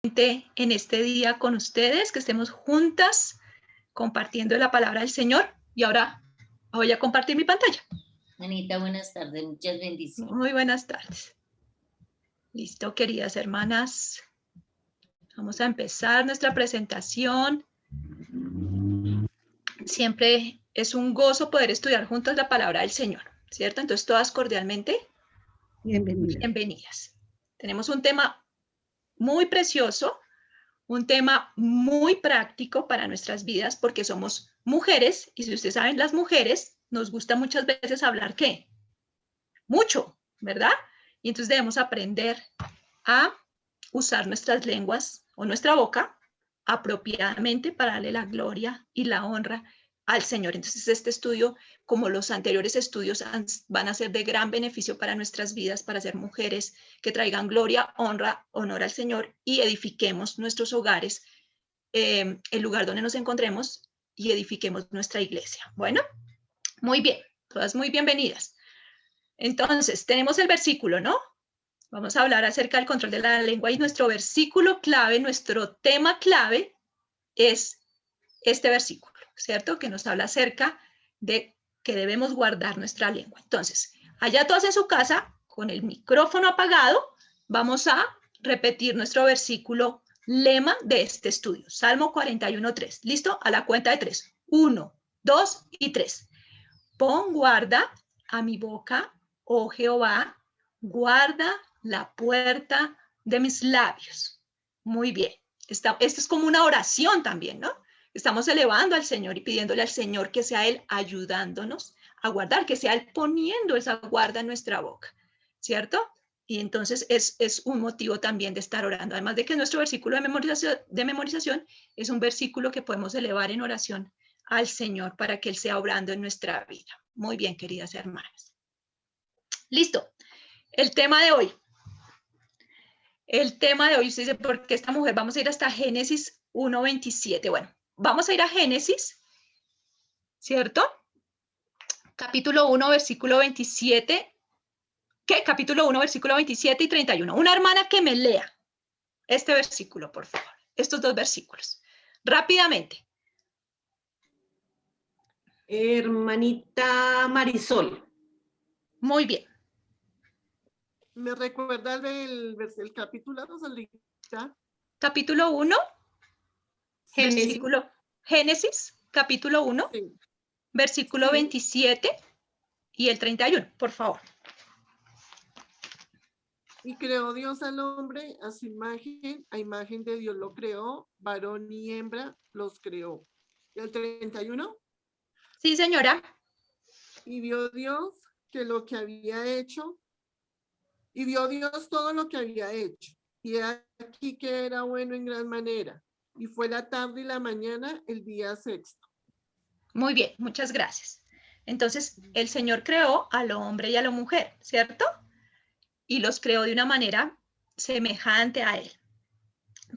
en este día con ustedes, que estemos juntas compartiendo la palabra del Señor. Y ahora voy a compartir mi pantalla. Anita, buenas tardes, muchas bendiciones. Muy buenas tardes. Listo, queridas hermanas. Vamos a empezar nuestra presentación. Siempre es un gozo poder estudiar juntas la palabra del Señor, ¿cierto? Entonces, todas cordialmente bienvenidas. Tenemos un tema muy precioso, un tema muy práctico para nuestras vidas porque somos mujeres y si ustedes saben, las mujeres nos gusta muchas veces hablar ¿qué? Mucho, ¿verdad? Y entonces debemos aprender a usar nuestras lenguas o nuestra boca apropiadamente para darle la gloria y la honra al Señor. Entonces este estudio, como los anteriores estudios, van a ser de gran beneficio para nuestras vidas, para ser mujeres que traigan gloria, honra, honor al Señor y edifiquemos nuestros hogares, el lugar donde nos encontremos y edifiquemos nuestra iglesia. Bueno, muy bien, todas muy bienvenidas. Entonces, tenemos el versículo, ¿no? Vamos a hablar acerca del control de la lengua y nuestro versículo clave, nuestro tema clave es este versículo, ¿cierto? Que nos habla acerca de que debemos guardar nuestra lengua. Entonces, allá todas en su casa, con el micrófono apagado, vamos a repetir nuestro versículo lema de este estudio. Salmo 41:3. ¿Listo? A la cuenta de 3. 1, 2 y 3. Pon guarda a mi boca, oh Jehová, guarda la puerta de mis labios. Muy bien. Esto es como una oración también, ¿no? Estamos elevando al Señor y pidiéndole al Señor que sea Él ayudándonos a guardar, que sea Él poniendo esa guarda en nuestra boca, ¿cierto? Y entonces es un motivo también de estar orando. Además de que nuestro versículo de memorización es un versículo que podemos elevar en oración al Señor para que Él sea obrando en nuestra vida. Muy bien, queridas hermanas. Listo. El tema de hoy. El tema de hoy, usted dice, ¿por qué esta mujer? Vamos a ir hasta Génesis 1:27. Bueno, vamos a ir a Génesis, ¿cierto? Capítulo 1, versículo 27. ¿Qué? Capítulo 1, versículo 27 y 31. Una hermana que me lea este versículo, por favor. Estos dos versículos. Rápidamente. Hermanita Marisol. Muy bien. ¿Me recuerda el capítulo, Rosalita? Capítulo 1, Génesis. versículo Génesis, capítulo 1, Sí. versículo Sí. 27 y el 31, por favor. Y creó Dios al hombre a su imagen, a imagen de Dios lo creó, varón y hembra los creó. ¿Y el 31? Sí, señora. Y vio Dios que lo que había hecho, y vio Dios todo lo que había hecho. Y aquí que era bueno en gran manera. Y fue la tarde y la mañana el día sexto. Muy bien, muchas gracias. Entonces, el Señor creó al hombre y a la mujer, ¿cierto? Y los creó de una manera semejante a Él.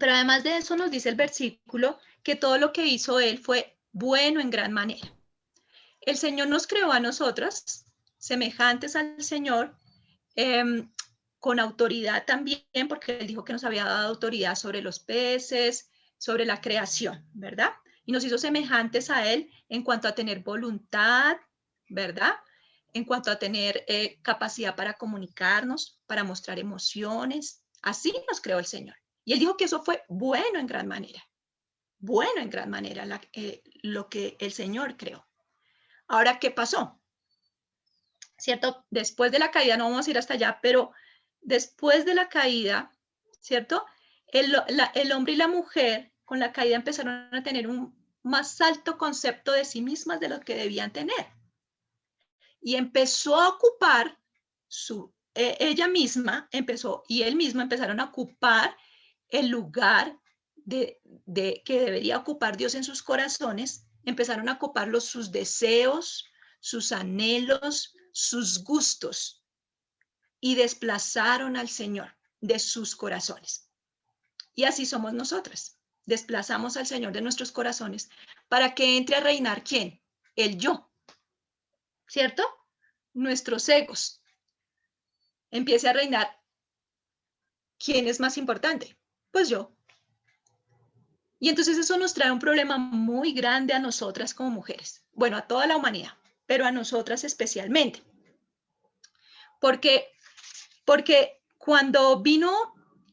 Pero además de eso nos dice el versículo que todo lo que hizo Él fue bueno en gran manera. El Señor nos creó a nosotras, semejantes al Señor, con autoridad también, porque Él dijo que nos había dado autoridad sobre los peces, sobre la creación, ¿verdad? Y nos hizo semejantes a Él en cuanto a tener voluntad, ¿verdad? En cuanto a tener capacidad para comunicarnos, para mostrar emociones. Así nos creó el Señor. Y Él dijo que eso fue bueno en gran manera. Bueno en gran manera lo que el Señor creó. Ahora, ¿qué pasó? ¿Cierto? Después de la caída, no vamos a ir hasta allá, pero después de la caída, ¿cierto? El hombre y la mujer con la caída empezaron a tener un más alto concepto de sí mismas de lo que debían tener. Y empezó a ocupar ella misma empezó y él mismo empezaron a ocupar el lugar que debería ocupar Dios en sus corazones, empezaron a ocupar sus deseos, sus anhelos, sus gustos y desplazaron al Señor de sus corazones. Y así somos nosotras. Desplazamos al Señor de nuestros corazones para que entre a reinar ¿quién? El yo, ¿cierto? Nuestros egos. Empiece a reinar. ¿Quién es más importante? Pues yo. Y entonces eso nos trae un problema muy grande a nosotras como mujeres. Bueno, a toda la humanidad, pero a nosotras especialmente. Porque cuando vino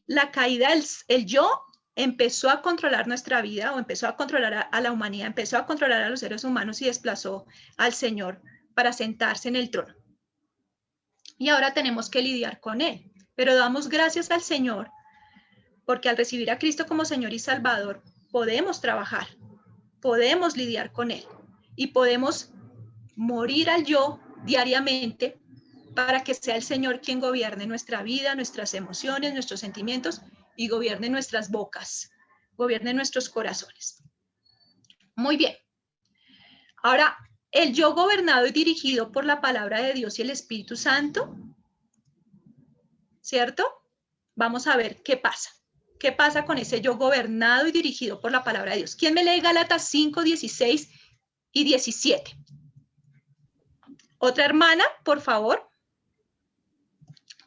la caída, el yo empezó a controlar nuestra vida o empezó a controlar a la humanidad, empezó a controlar a los seres humanos y desplazó al Señor para sentarse en el trono. Y ahora tenemos que lidiar con él. Pero damos gracias al Señor porque al recibir a Cristo como Señor y Salvador, podemos trabajar, podemos lidiar con él y podemos morir al yo diariamente para que sea el Señor quien gobierne nuestra vida, nuestras emociones, nuestros sentimientos y gobierne nuestras bocas, gobierne nuestros corazones. Muy bien. Ahora, el yo gobernado y dirigido por la palabra de Dios y el Espíritu Santo, ¿cierto? Vamos a ver qué pasa. ¿Qué pasa con ese yo gobernado y dirigido por la palabra de Dios? ¿Quién me lee Gálatas 5, 16 y 17? Otra hermana, por favor,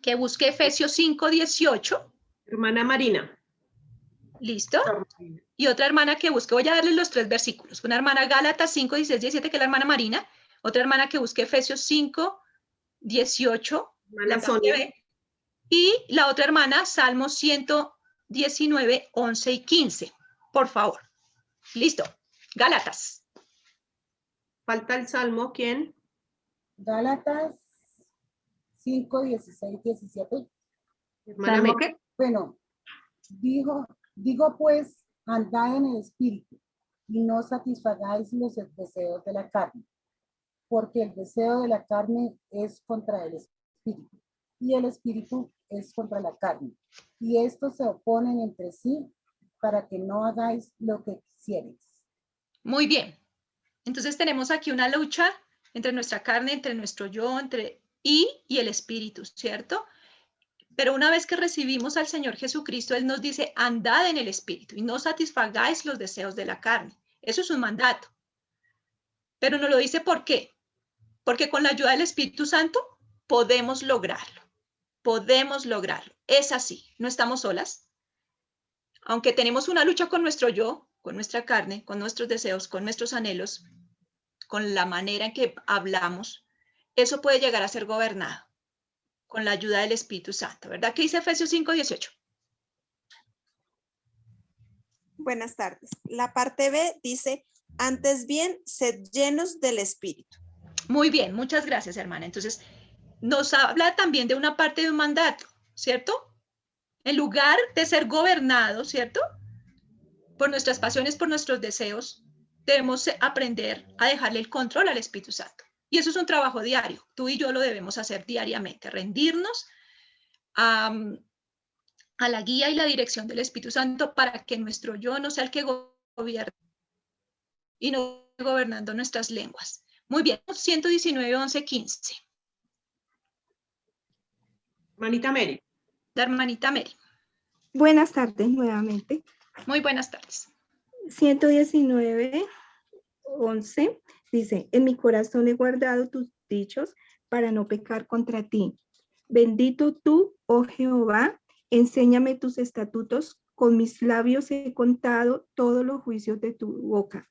que busque Efesios 5, 18. Hermana Marina. ¿Listo? Y otra hermana que busque, voy a darles los 3 versículos. Una hermana Gálatas 5, 16, 17, que es la hermana Marina. Otra hermana que busque Efesios 5, 18, Hermana la parte Sonia. B. Y la otra hermana, Salmos 119, 11 y 15. Por favor. Listo. Gálatas. Falta el Salmo, ¿quién? Gálatas 5, 16, 17. Hermana ¿Salmo Mary. qué? Bueno, digo pues, andad en el espíritu y no satisfagáis los deseos de la carne, porque el deseo de la carne es contra el espíritu y el espíritu es contra la carne. Y estos se oponen entre sí para que no hagáis lo que quisierais. Muy bien. Entonces tenemos aquí una lucha entre nuestra carne, entre nuestro yo, y el espíritu, ¿cierto? Pero una vez que recibimos al Señor Jesucristo, Él nos dice, andad en el espíritu y no satisfagáis los deseos de la carne. Eso es un mandato. Pero nos lo dice ¿por qué? Porque con la ayuda del Espíritu Santo podemos lograrlo. Podemos lograrlo. Es así, no estamos solas. Aunque tenemos una lucha con nuestro yo, con nuestra carne, con nuestros deseos, con nuestros anhelos, con la manera en que hablamos, eso puede llegar a ser gobernado con la ayuda del Espíritu Santo, ¿verdad? ¿Qué dice Efesios 5, 18? Buenas tardes. La parte B dice, antes bien, sed llenos del Espíritu. Muy bien, muchas gracias, hermana. Entonces, nos habla también de una parte de un mandato, ¿cierto? En lugar de ser gobernados, ¿cierto? Por nuestras pasiones, por nuestros deseos, debemos aprender a dejarle el control al Espíritu Santo. Y eso es un trabajo diario. Tú y yo lo debemos hacer diariamente, rendirnos a la guía y la dirección del Espíritu Santo para que nuestro yo no sea el que gobierne y no gobernando nuestras lenguas. Muy bien, 119, 11, 15. Hermanita Mary. La hermanita Mary. Buenas tardes nuevamente. Muy buenas tardes. 119, 11 dice, en mi corazón he guardado tus dichos para no pecar contra ti. Bendito tú, oh Jehová, enséñame tus estatutos, con mis labios he contado todos los juicios de tu boca.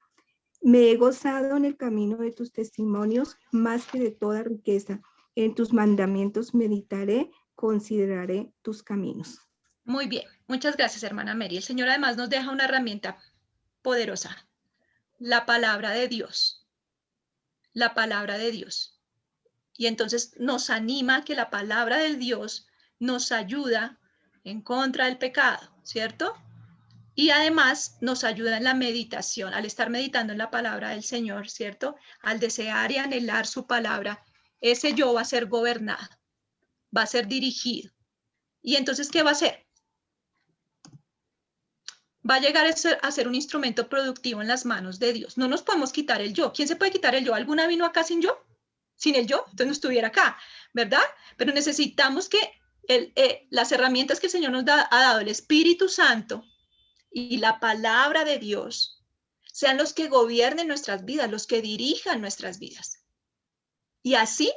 Me he gozado en el camino de tus testimonios más que de toda riqueza. En tus mandamientos meditaré, consideraré tus caminos. Muy bien, muchas gracias, hermana Mary. El Señor además nos deja una herramienta poderosa, la palabra de Dios. La palabra de Dios. Y entonces nos anima a que la palabra de Dios nos ayuda en contra del pecado, ¿cierto? Y además nos ayuda en la meditación, al estar meditando en la palabra del Señor, ¿cierto? Al desear y anhelar su palabra, ese yo va a ser gobernado, va a ser dirigido. Y entonces, ¿qué va a hacer? Va a llegar a ser un instrumento productivo en las manos de Dios. No nos podemos quitar el yo. ¿Quién se puede quitar el yo? ¿Alguna vino acá sin yo? Sin el yo, entonces no estuviera acá, ¿verdad? Pero necesitamos que las herramientas que el Señor nos ha dado, el Espíritu Santo y la palabra de Dios, sean los que gobiernen nuestras vidas, los que dirijan nuestras vidas. Y así,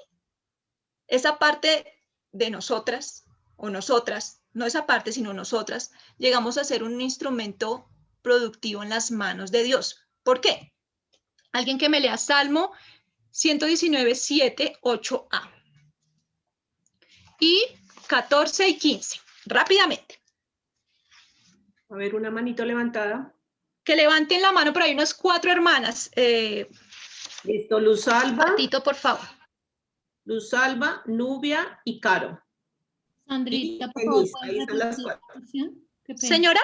esa parte de nosotras, o nosotras, no esa parte, sino nosotras, llegamos a ser un instrumento productivo en las manos de Dios. ¿Por qué? Alguien que me lea Salmo 119, 7, 8a. Y 14 y 15. Rápidamente. A ver, una manito levantada. Que levanten la mano, pero hay unas 4 hermanas. Listo, Luz Alba, Patito, por favor. Nubia y Caro. Sandrita, Y por favor, Denise, ahí están las ¿puedes repetir la 4. porción? Qué pena. Señora,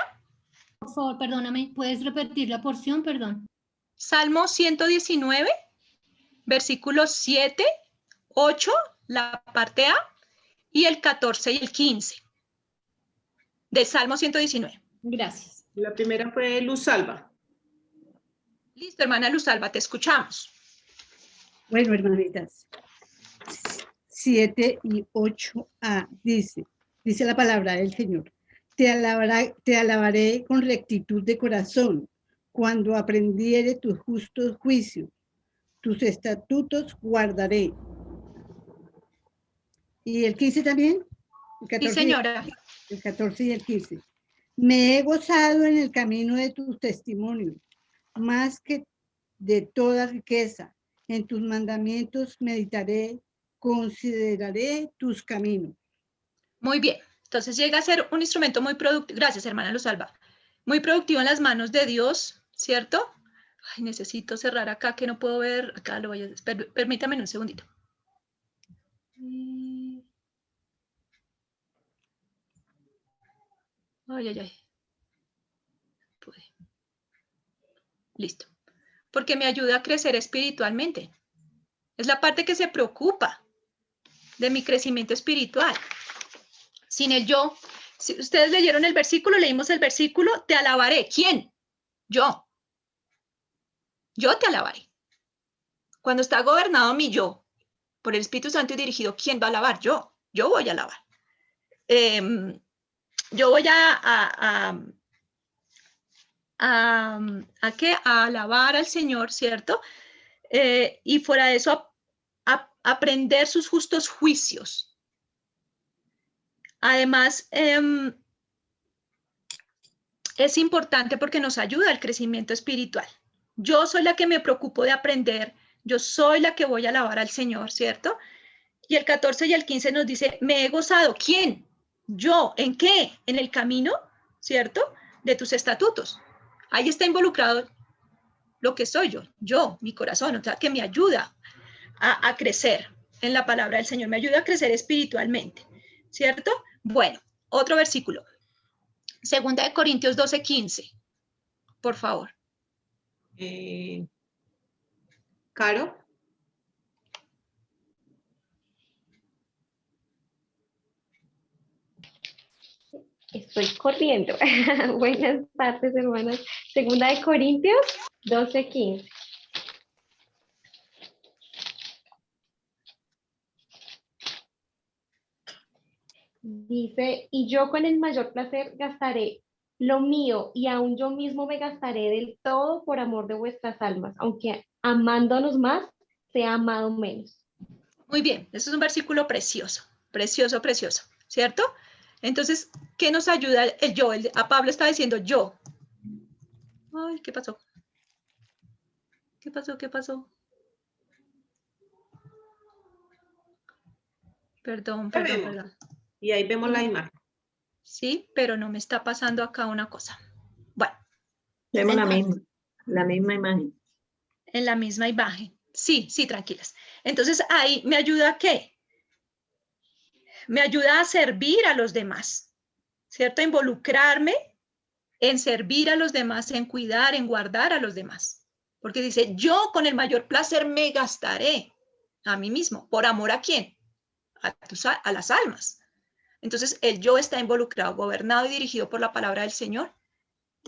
Por favor, perdóname, ¿puedes repetir la porción? Perdón. Salmo 119, versículos 7, 8, la parte A, y el 14 y el 15 del Salmo 119. Gracias. La primera fue Luz Alba. Listo, hermana Luz Alba, te escuchamos. Bueno, hermanitas, 7 y 8a dice la palabra del Señor. Te alabaré con rectitud de corazón cuando aprendiere tus justos juicios. Tus estatutos guardaré. ¿Y el 15 también? El 14, Sí, señora. El 14 y el 15. Me he gozado en el camino de tus testimonios, más que de toda riqueza. En tus mandamientos meditaré, consideraré tus caminos. Muy bien. Entonces llega a ser un instrumento muy productivo. Gracias, hermana Luz Alba. Muy productivo en las manos de Dios, ¿cierto? Ay, necesito cerrar acá que no puedo ver. Acá lo voy a... Permítame un segundito. Ay, ay, ay. Pude. Listo. Porque me ayuda a crecer espiritualmente. Es la parte que se preocupa de mi crecimiento espiritual. Sin el yo, si ustedes leyeron el versículo, leímos el versículo, te alabaré. ¿Quién? Yo. Yo te alabaré. Cuando está gobernado mi yo por el Espíritu Santo y dirigido, ¿quién va a alabar? Yo. Yo voy a alabar. Yo voy ¿a qué? A alabar al Señor, ¿cierto? Y fuera de eso, aprender sus justos juicios. Además, es importante porque nos ayuda al crecimiento espiritual. Yo soy la que me preocupo de aprender, yo soy la que voy a alabar al Señor, ¿cierto? Y el 14 y el 15 nos dice, me he gozado. ¿Quién? Yo. ¿En qué? En el camino, ¿cierto? De tus estatutos. Ahí está involucrado lo que soy yo, mi corazón, o sea, que me ayuda a crecer en la palabra del Señor, me ayuda a crecer espiritualmente, ¿cierto? Bueno, otro versículo. Segunda de Corintios 12:15, por favor. Caro. Estoy corriendo. Buenas tardes, hermanas. Segunda de Corintios 12:15. Dice, y yo con el mayor placer gastaré lo mío y aún yo mismo me gastaré del todo por amor de vuestras almas, aunque amándonos más, sea amado menos. Muy bien, este es un versículo precioso, precioso, precioso, ¿cierto? Entonces, ¿qué nos ayuda el yo? A Pablo está diciendo yo. Ay, ¿qué pasó? ¿Qué pasó? ¿Qué pasó? Perdón. Y ahí vemos la imagen. Sí, pero no me está pasando acá una cosa. Bueno. Vemos la misma imagen. En la misma imagen. Sí, tranquilas. Entonces, ahí me ayuda a qué? Me ayuda a servir a los demás, ¿cierto? A involucrarme en servir a los demás, en cuidar, en guardar a los demás. Porque dice, yo con el mayor placer me gastaré a mí mismo. ¿Por amor a quién? A las almas. Entonces, el yo está involucrado, gobernado y dirigido por la palabra del Señor.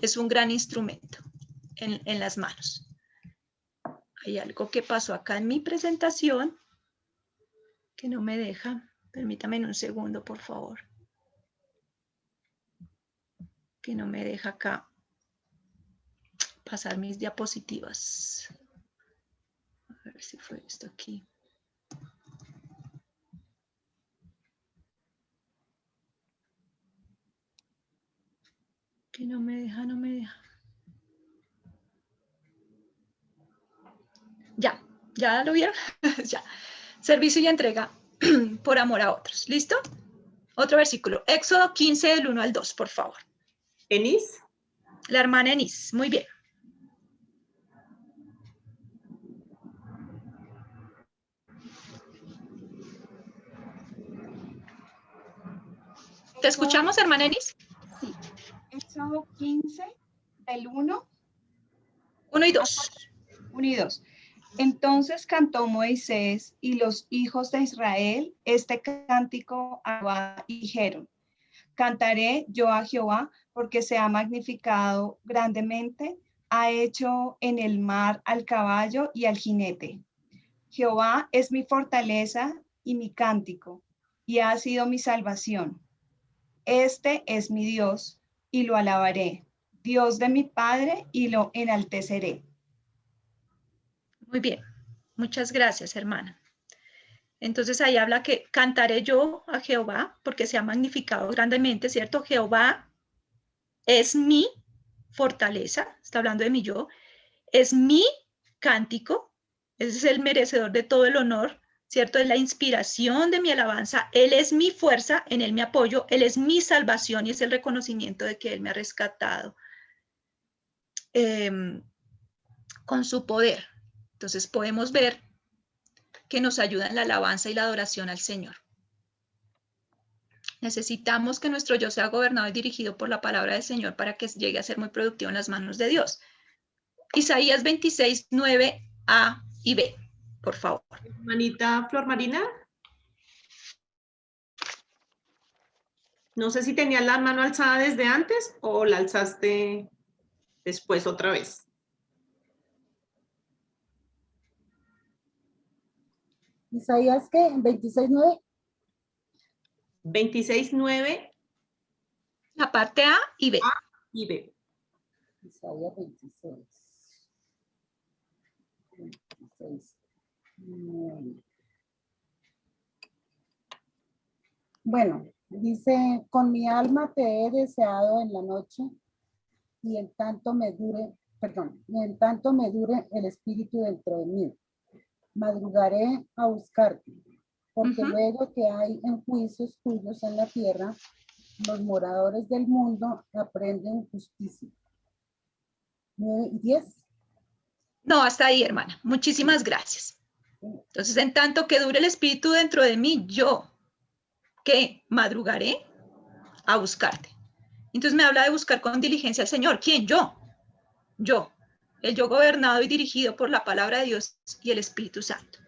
Es un gran instrumento en las manos. Hay algo que pasó acá en mi presentación que no me deja. Permítame un segundo, por favor. Que no me deja acá pasar mis diapositivas. A ver si fue esto aquí. Que no me deja. ¿Ya lo vieron? Ya. Servicio y entrega por amor a otros. ¿Listo? Otro versículo. Éxodo 15, del 1 al 2, por favor. Enis. La hermana Enis. Muy bien. ¿Te escuchamos, hermana Enis? Sí. Éxodo 15, del 1. 1 y 2. 1 y 2. Entonces cantó Moisés y los hijos de Israel este cántico a Jehová y dijeron: Cantaré yo a Jehová porque se ha magnificado grandemente, ha hecho en el mar al caballo y al jinete. Jehová es mi fortaleza y mi cántico, y ha sido mi salvación. Este es mi Dios, y lo alabaré, Dios de mi Padre, y lo enalteceré. Muy bien. Muchas gracias, hermana. Entonces ahí habla que cantaré yo a Jehová porque se ha magnificado grandemente, ¿cierto? Jehová es mi fortaleza, está hablando de mi yo, es mi cántico, ese es el merecedor de todo el honor, ¿cierto? Es la inspiración de mi alabanza, Él es mi fuerza, en Él me apoyo, Él es mi salvación y es el reconocimiento de que Él me ha rescatado con su poder. Entonces podemos ver que nos ayuda en la alabanza y la adoración al Señor. Necesitamos que nuestro yo sea gobernado y dirigido por la palabra del Señor para que llegue a ser muy productivo en las manos de Dios. Isaías 26, 9a y b, por favor. Hermanita Flor Marina. No sé si tenías la mano alzada desde antes o la alzaste después otra vez. Isaías, ¿qué? ¿En 26:9? 26:9 La parte A y B. y B. Isaías 26. 9. Bueno, dice, con mi alma te he deseado en la noche y en tanto me dure el espíritu dentro de mí. Madrugaré a buscarte, porque luego que hay juicios tuyos en la tierra, los moradores del mundo aprenden justicia. 9 y 10. No, hasta ahí, hermana. Muchísimas gracias. Entonces, en tanto que dure el espíritu dentro de mí, yo, ¿qué? Madrugaré a buscarte. Entonces me habla de buscar con diligencia al Señor. ¿Quién? Yo. Yo. El yo gobernado y dirigido por la palabra de Dios y el Espíritu Santo.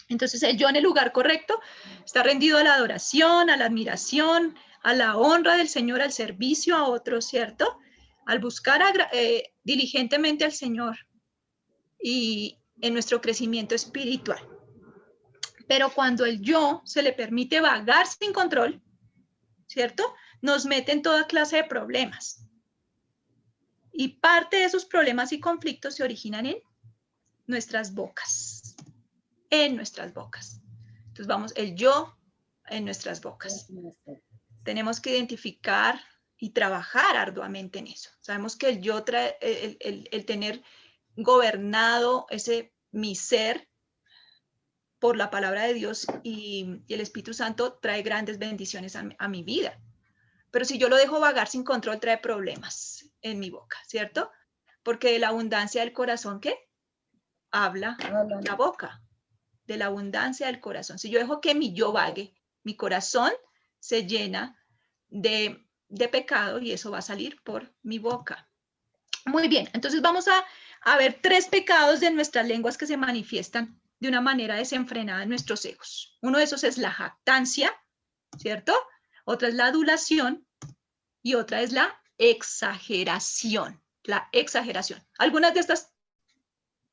Entonces el yo en el lugar correcto está rendido a la adoración, a la admiración, a la honra del Señor, al servicio a otros, ¿cierto? Al buscar diligentemente al Señor y en nuestro crecimiento espiritual. Pero cuando el yo se le permite vagar sin control, ¿cierto? Nos mete en toda clase de problemas. Y parte de esos problemas y conflictos se originan en nuestras bocas. En nuestras bocas. Entonces vamos, el yo en nuestras bocas. Tenemos que identificar y trabajar arduamente en eso. Sabemos que el yo trae, el tener gobernado mi ser por la palabra de Dios y el Espíritu Santo trae grandes bendiciones a mi vida. Pero si yo lo dejo vagar sin control, trae problemas en mi boca, ¿cierto? Porque de la abundancia del corazón, ¿qué? Habla la boca. De la abundancia del corazón. Si yo dejo que mi yo vague, mi corazón se llena de pecado y eso va a salir por mi boca. Muy bien, entonces vamos a ver 3 pecados de nuestras lenguas que se manifiestan de una manera desenfrenada en nuestros egos. Uno de esos es la jactancia, ¿cierto? Otra es la adulación y otra es la exageración. La exageración. Algunas de estas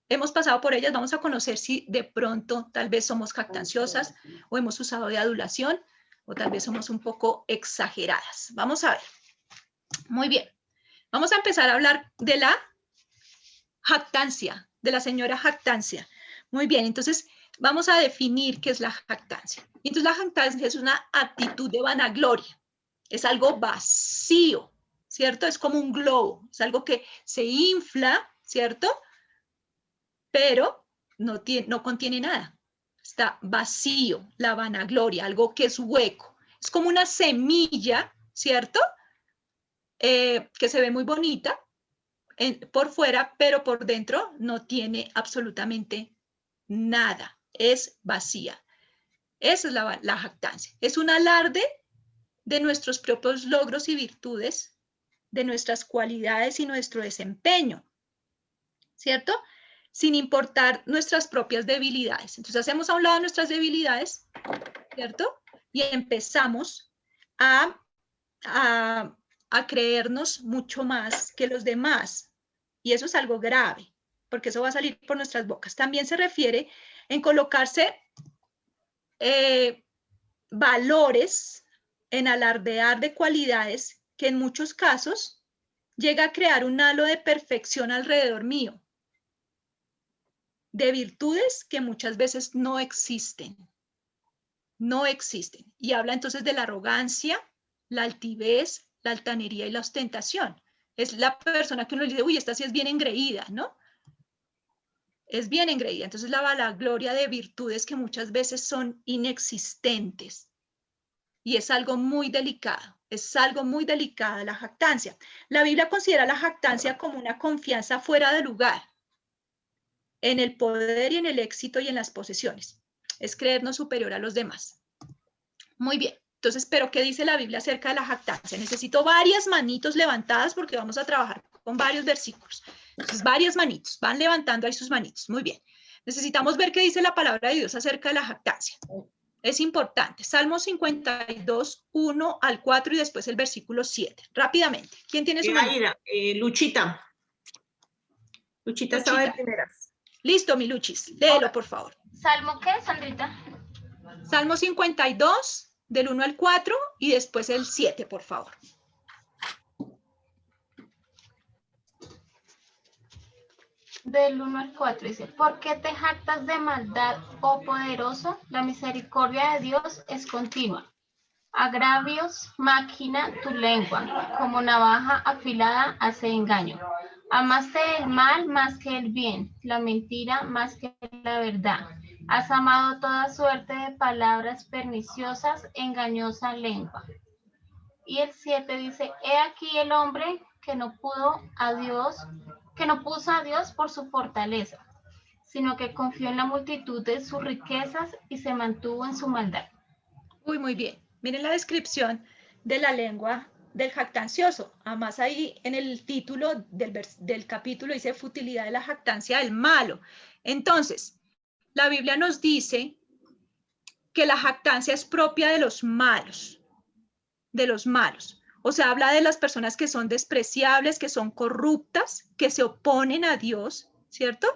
hemos pasado por ellas, vamos a conocer si de pronto tal vez somos jactanciosas o hemos usado de adulación o tal vez somos un poco exageradas. Vamos a ver. Muy bien. Vamos a empezar a hablar de la jactancia, de la señora jactancia. Muy bien, entonces vamos a definir qué es la jactancia. Entonces la jactancia es una actitud de vanagloria, es algo vacío, ¿cierto? Es como un globo, es algo que se infla, ¿cierto? Pero no contiene nada. Está vacío, la vanagloria, algo que es hueco. Es como una semilla, ¿cierto? Que se ve muy bonita por fuera, pero por dentro no tiene absolutamente nada. Es vacía. Esa es la jactancia. Es un alarde de nuestros propios logros y virtudes, de nuestras cualidades y nuestro desempeño, ¿cierto? Sin importar nuestras propias debilidades. Entonces hacemos a un lado nuestras debilidades, ¿cierto? Y empezamos a creernos mucho más que los demás. Y eso es algo grave, porque eso va a salir por nuestras bocas. También se refiere en colocarse valores, en alardear de cualidades que en muchos casos llega a crear un halo de perfección alrededor mío, de virtudes que muchas veces no existen. No existen. Y habla entonces de la arrogancia, la altivez, la altanería y la ostentación. Es la persona que uno le dice, uy, esta sí es bien engreída, ¿no? Es bien engreída. Entonces la vanagloria de virtudes que muchas veces son inexistentes. Y es algo muy delicado. Es algo muy delicado la jactancia. La Biblia considera la jactancia como una confianza fuera de lugar en el poder y en el éxito y en las posesiones. Es creernos superior a los demás. Muy bien. Entonces, ¿pero qué dice la Biblia acerca de la jactancia? Necesito varias manitos levantadas porque vamos a trabajar con varios versículos. Entonces, varias manitos. Van levantando ahí sus manitos. Muy bien. Necesitamos ver qué dice la palabra de Dios acerca de la jactancia. Es importante. Salmo 52, 1 al 4 y después el versículo 7. Rápidamente. ¿Quién tiene su mano? Luchita. Luchita estaba de primeras. Listo, mi Luchis. Léelo, por favor. ¿Salmo qué, Sandrita? Salmo 52, del 1 al 4 y después el 7, por favor. Del 1 al 4 dice, ¿por qué te jactas de maldad, oh poderoso? La misericordia de Dios es continua. Agravios máquina tu lengua, como navaja afilada hace engaño. Amaste el mal más que el bien, la mentira más que la verdad. Has amado toda suerte de palabras perniciosas, engañosa lengua. Y el 7 dice, he aquí el hombre que no puso a Dios por su fortaleza, sino que confió en la multitud de sus riquezas y se mantuvo en su maldad. Uy, muy bien. Miren la descripción de la lengua del jactancioso. Además ahí en el título del capítulo dice futilidad de la jactancia del malo. Entonces, la Biblia nos dice que la jactancia es propia de los malos, O sea, habla de las personas que son despreciables, que son corruptas, que se oponen a Dios, ¿cierto?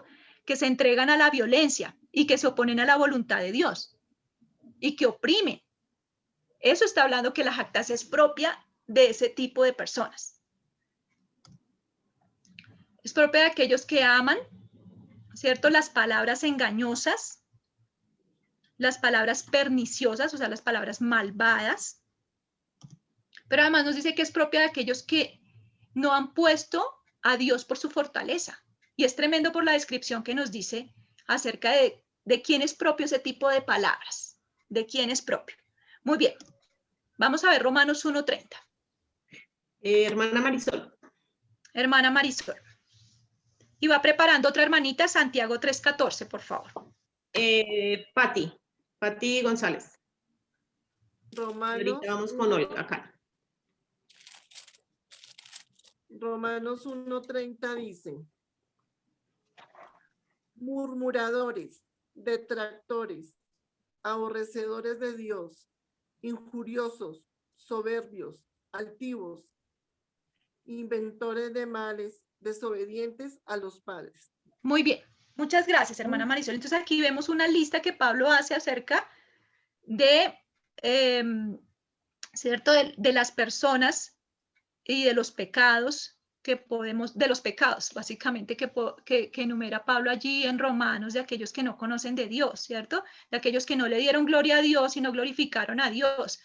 Que se entregan a la violencia y que se oponen a la voluntad de Dios y que oprimen. Eso está hablando que la jactancia es propia de ese tipo de personas. Es propia de aquellos que aman, ¿cierto? Las palabras engañosas, las palabras perniciosas, o sea, las palabras malvadas. Pero además nos dice que es propia de aquellos que no han puesto a Dios por su fortaleza. Y es tremendo por la descripción que nos dice acerca de quién es propio ese tipo de palabras, de quién es propio. Muy bien. Vamos a ver Romanos 1:30. Hermana Marisol. Hermana Marisol. Y va preparando otra hermanita, Santiago 3:14, por favor. Pati González. Romanos, ahorita vamos con Olga acá. Romanos 1:30 dice, murmuradores, detractores, aborrecedores de Dios, injuriosos, soberbios, altivos, inventores de males, desobedientes a los padres. Muy bien, muchas gracias, hermana Marisol. Entonces aquí vemos una lista que Pablo hace acerca de, ¿cierto? De las personas y de los pecados que podemos, de los pecados básicamente que enumera Pablo allí en Romanos, de aquellos que no conocen de Dios, ¿cierto? De aquellos que no le dieron gloria a Dios y no glorificaron a Dios,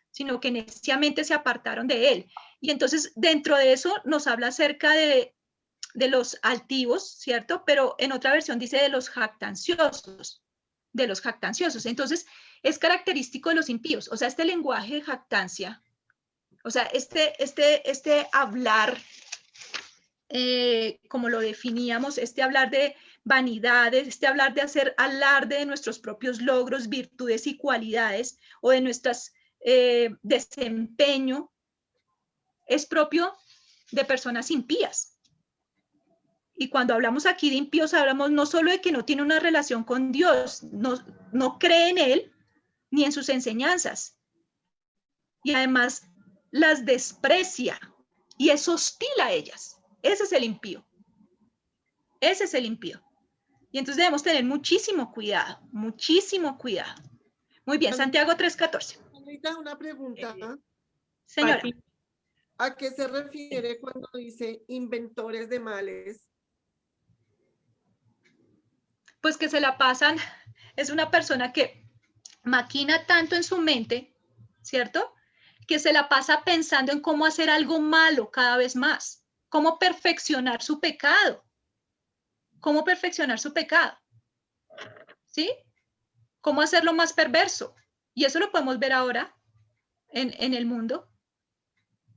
sino que neciamente se apartaron de él. Y entonces dentro de eso nos habla acerca de altivos, ¿cierto? Pero en otra versión dice de los jactanciosos, Entonces, es característico de los impíos. O sea, este lenguaje de jactancia, o sea, este hablar, como lo definíamos, este hablar de vanidades, este hablar de hacer alarde de nuestros propios logros, virtudes y cualidades, o de nuestras desempeño, es propio de personas impías. Y cuando hablamos aquí de impíos, hablamos no solo de que no tiene una relación con Dios, no cree en Él ni en sus enseñanzas. Y además las desprecia y es hostil a ellas. Ese es el impío. Ese es el impío. Y entonces debemos tener muchísimo cuidado, muchísimo cuidado. Muy bien, Santiago 3:14. Ahorita una pregunta. Señora. ¿A qué se refiere cuando dice inventores de males? Pues que se la pasan, es una persona que maquina tanto en su mente, ¿cierto? Que se la pasa pensando en cómo hacer algo malo cada vez más, cómo perfeccionar su pecado, ¿sí? Cómo hacerlo más perverso. Y eso lo podemos ver ahora en el mundo.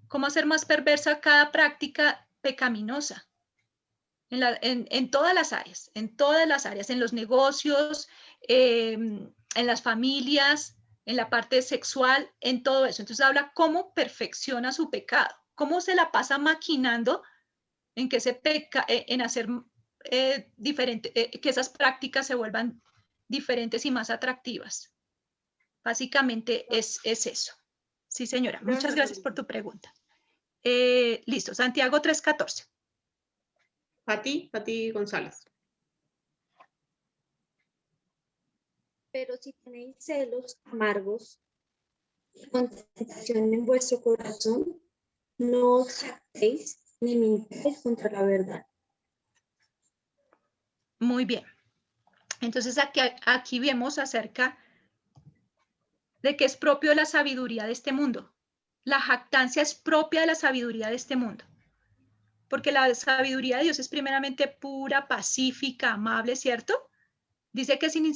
Cómo hacer más perversa cada práctica pecaminosa. En todas las áreas, en los negocios, en las familias, en la parte sexual, en todo eso. Entonces habla cómo perfecciona su pecado, cómo se la pasa maquinando en que en hacer que esas prácticas se vuelvan diferentes y más atractivas. Básicamente es eso. Sí, señora. Muchas gracias por tu pregunta. Listo. Santiago 3:14. Pati González. Pero si tenéis celos amargos y contentación en vuestro corazón, no os jactéis ni mintáis contra la verdad. Muy bien. Entonces aquí vemos acerca de que es propio de la sabiduría de este mundo. La jactancia es propia de la sabiduría de este mundo. Porque la sabiduría de Dios es primeramente pura, pacífica, amable, ¿cierto? Dice que sin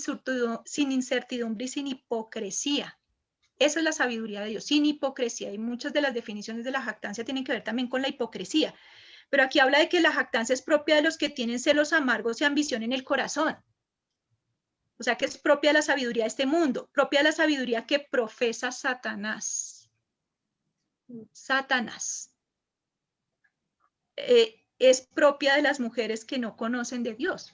incertidumbre y sin hipocresía. Esa es la sabiduría de Dios, sin hipocresía. Y muchas de las definiciones de la jactancia tienen que ver también con la hipocresía. Pero aquí habla de que la jactancia es propia de los que tienen celos amargos y ambición en el corazón. O sea que es propia de la sabiduría de este mundo, propia de la sabiduría que profesa Satanás. Satanás. Es propia de las mujeres que no conocen de Dios.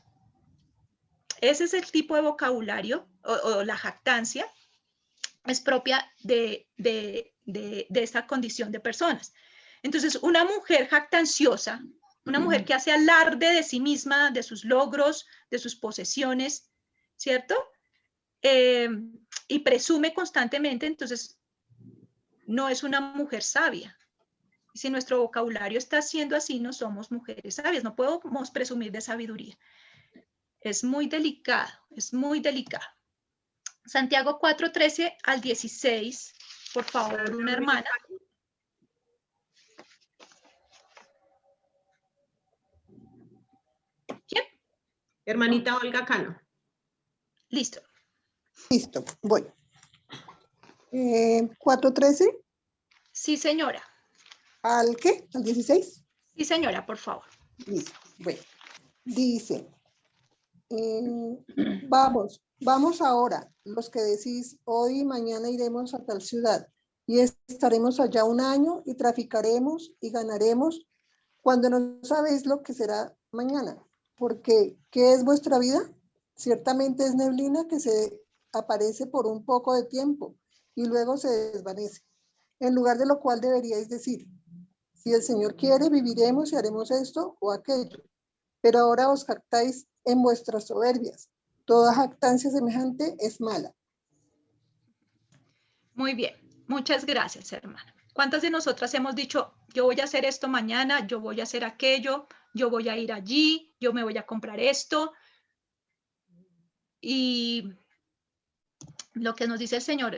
Ese es el tipo de vocabulario o la jactancia es propia de esta condición de personas. Entonces, una mujer jactanciosa, una mujer que hace alarde de sí misma, de sus logros, de sus posesiones, ¿cierto? Y presume constantemente, entonces no es una mujer sabia. Y si nuestro vocabulario está siendo así, no somos mujeres sabias, no podemos presumir de sabiduría. Es muy delicado, es muy delicado. Santiago 4:13 al 16, por favor, una hermana. ¿Quién? Hermanita Olga Cano. Listo. Listo, voy. 4:13. Sí, señora. ¿Al qué? ¿Al 16? Sí, señora, por favor. Listo, bueno. Dice, vamos ahora, los que decís, hoy y mañana iremos a tal ciudad y estaremos allá un año y traficaremos y ganaremos, cuando no sabéis lo que será mañana. Porque, ¿qué es vuestra vida? Ciertamente es neblina que se aparece por un poco de tiempo y luego se desvanece. En lugar de lo cual deberíais decir, si el Señor quiere, viviremos y haremos esto o aquello. Pero ahora os jactáis en vuestras soberbias. Toda jactancia semejante es mala. Muy bien. Muchas gracias, hermana. ¿Cuántas de nosotras hemos dicho, yo voy a hacer esto mañana, yo voy a hacer aquello, yo voy a ir allí, yo me voy a comprar esto? Y lo que nos dice el Señor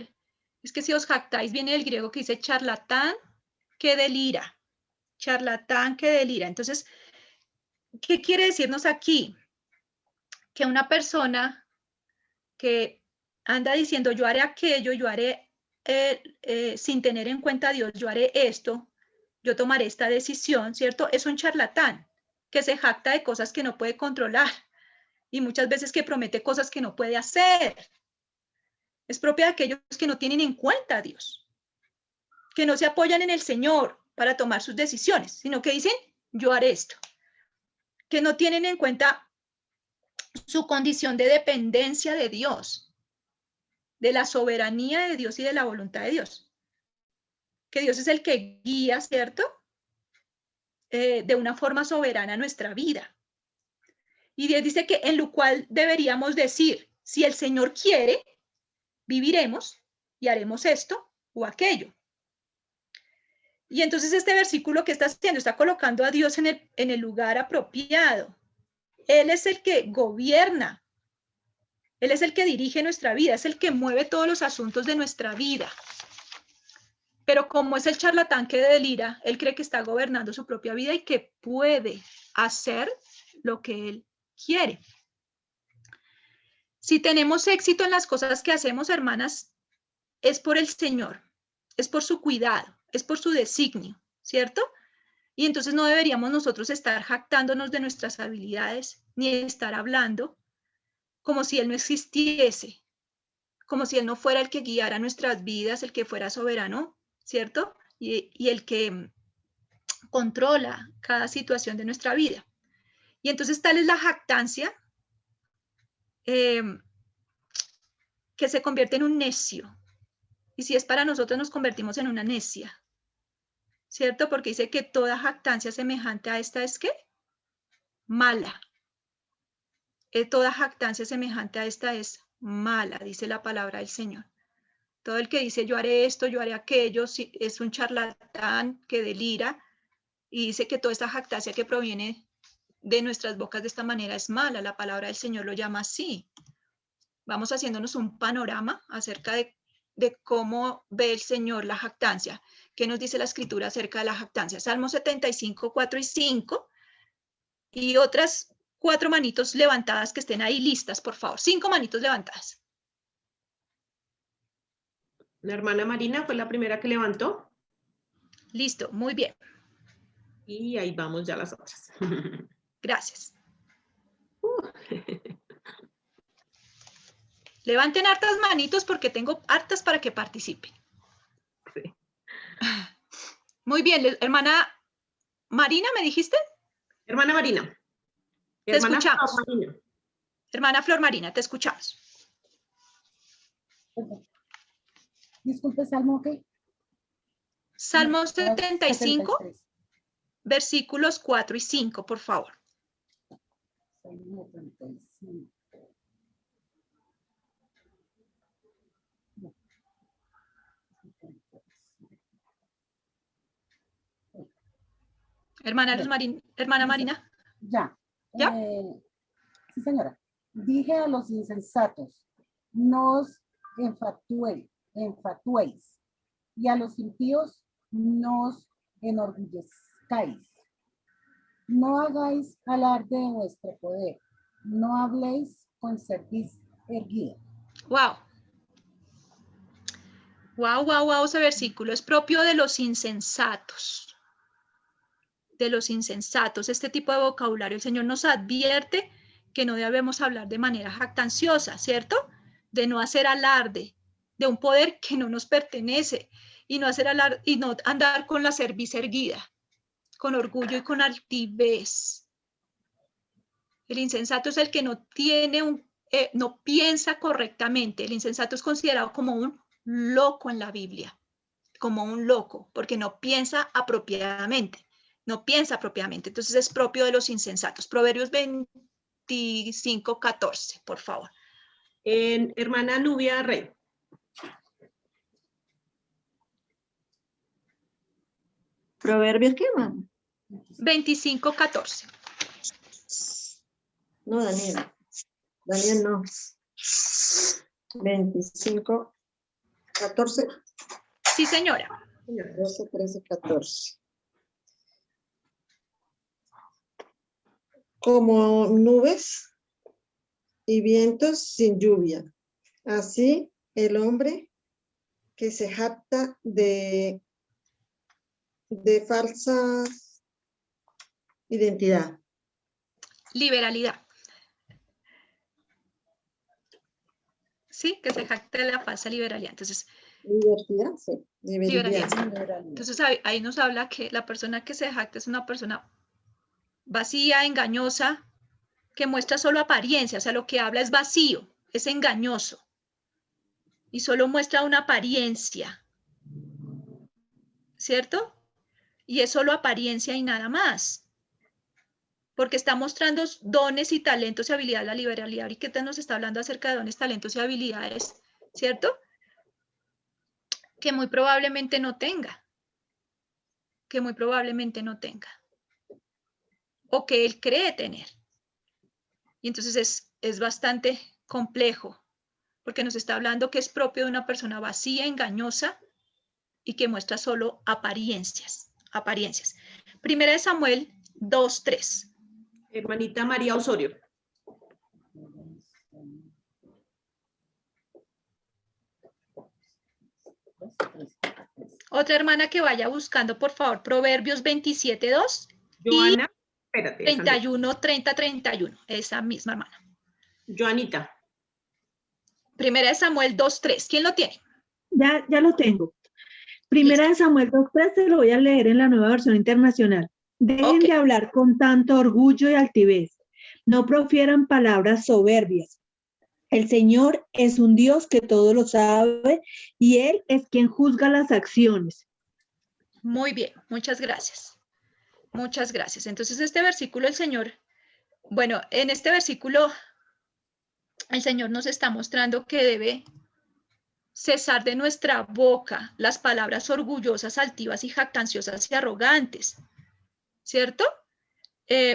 es que si os jactáis, viene del griego que dice charlatán que delira. Charlatán que delira. Entonces, ¿Qué quiere decirnos aquí? Que una persona que anda diciendo yo haré aquello, yo haré, sin tener en cuenta a Dios, yo haré esto, yo tomaré esta decisión, ¿cierto? Es un charlatán que se jacta de cosas que no puede controlar y muchas veces que promete cosas que no puede hacer. Es propia de aquellos que no tienen en cuenta a Dios, que no se apoyan en el Señor para tomar sus decisiones, sino que dicen, yo haré esto, que no tienen en cuenta su condición de dependencia de Dios, de la soberanía de Dios y de la voluntad de Dios. Que Dios es el que guía, ¿cierto? De una forma soberana nuestra vida. Y Dios dice que en lo cual deberíamos decir, si el Señor quiere, viviremos y haremos esto o aquello. Y entonces este versículo que está haciendo, está colocando a Dios en el lugar apropiado. Él es el que gobierna. Él es el que dirige nuestra vida, es el que mueve todos los asuntos de nuestra vida. Pero como es el charlatán que delira, él cree que está gobernando su propia vida y que puede hacer lo que él quiere. Si tenemos éxito en las cosas que hacemos, hermanas, es por el Señor, es por su cuidado, es por su designio, ¿cierto? Y entonces no deberíamos nosotros estar jactándonos de nuestras habilidades, ni estar hablando como si Él no existiese, como si Él no fuera el que guiara nuestras vidas, el que fuera soberano, ¿cierto? Y el que controla cada situación de nuestra vida. Y entonces tal es la jactancia que se convierte en un necio. Y si es para nosotros, nos convertimos en una necia, ¿cierto? Porque dice que toda jactancia semejante a esta es ¿qué? Mala. Toda jactancia semejante a esta es mala, dice la palabra del Señor. Todo el que dice yo haré esto, yo haré aquello, es un charlatán que delira y dice que toda esta jactancia que proviene de nuestras bocas de esta manera es mala. La palabra del Señor lo llama así. Vamos haciéndonos un panorama acerca de cómo ve el Señor la jactancia. ¿Qué nos dice la Escritura acerca de la jactancia? Salmo 75, 4 y 5. Y otras 4 manitos levantadas que estén ahí listas, por favor. 5 manitos levantadas. La hermana Marina fue la primera que levantó. Listo, muy bien. Y ahí vamos ya las otras. Gracias. Levanten hartas manitos porque tengo hartas para que participen. Sí. Muy bien, hermana Marina, ¿me dijiste? Hermana Marina. Te escuchamos. Flor Marina. Hermana Flor Marina, te escuchamos. Disculpe, Salmo, ¿qué? Salmo 75, 73. versículos 4 y 5, por favor. Salmo 75. Hermana Marina. Ya. ¿Ya? Sí, señora. Dije a los insensatos, no os enfatuéis, y a los impíos no os enorgullezcáis. No hagáis alarde de vuestro poder, no habléis con cerviz erguida. Wow. Wow, ese versículo es propio de los insensatos. De los insensatos, este tipo de vocabulario. El Señor nos advierte que no debemos hablar de manera jactanciosa, ¿cierto? De no hacer alarde de un poder que no nos pertenece y no hacer alarde y no andar con la cerviz erguida, con orgullo y con altivez. El insensato es el que no tiene no piensa correctamente. El insensato es considerado como un loco en la Biblia, como un loco, porque no piensa apropiadamente. No piensa propiamente, entonces es propio de los insensatos. Proverbios 25, 14, por favor. Hermana Nubia Rey. ¿Proverbios qué, man? 25, 14. No, Daniel. Daniel no. 25, 14. Sí, señora. 12, 13, 14. como nubes y vientos sin lluvia. Así el hombre que se jacta de falsa identidad. Liberalidad. Sí, que se jacta de la falsa liberalidad. Entonces, Libertad, sí. liberalidad. Liberalidad. Entonces ahí nos habla que la persona que se jacta es una persona vacía, engañosa, que muestra solo apariencia, o sea, lo que habla es vacío, es engañoso y solo muestra una apariencia, ¿cierto? Y es solo apariencia y nada más, porque está mostrando dones y talentos y habilidades. La liberalidad ahorita nos está hablando acerca de dones, talentos y habilidades, ¿cierto? Que muy probablemente no tenga, o que él cree tener. Y entonces es bastante complejo, porque nos está hablando que es propio de una persona vacía, engañosa, y que muestra solo apariencias. Primera de Samuel 2:3. Hermanita María Osorio. Otra hermana que vaya buscando, por favor, Proverbios 27:2. Joana, y espérate. 31:30-31, esa misma hermana. Joanita. Primera de Samuel 2:3. ¿Quién lo tiene? Ya lo tengo. Primera de Samuel 2:3, te lo voy a leer en la Nueva Versión Internacional. Dejen de hablar con tanto orgullo y altivez. No profieran palabras soberbias. El Señor es un Dios que todo lo sabe y Él es quien juzga las acciones. Muy bien, muchas gracias. Muchas gracias. Entonces, este versículo, en este versículo, el Señor nos está mostrando que debe cesar de nuestra boca las palabras orgullosas, altivas y jactanciosas y arrogantes, ¿cierto?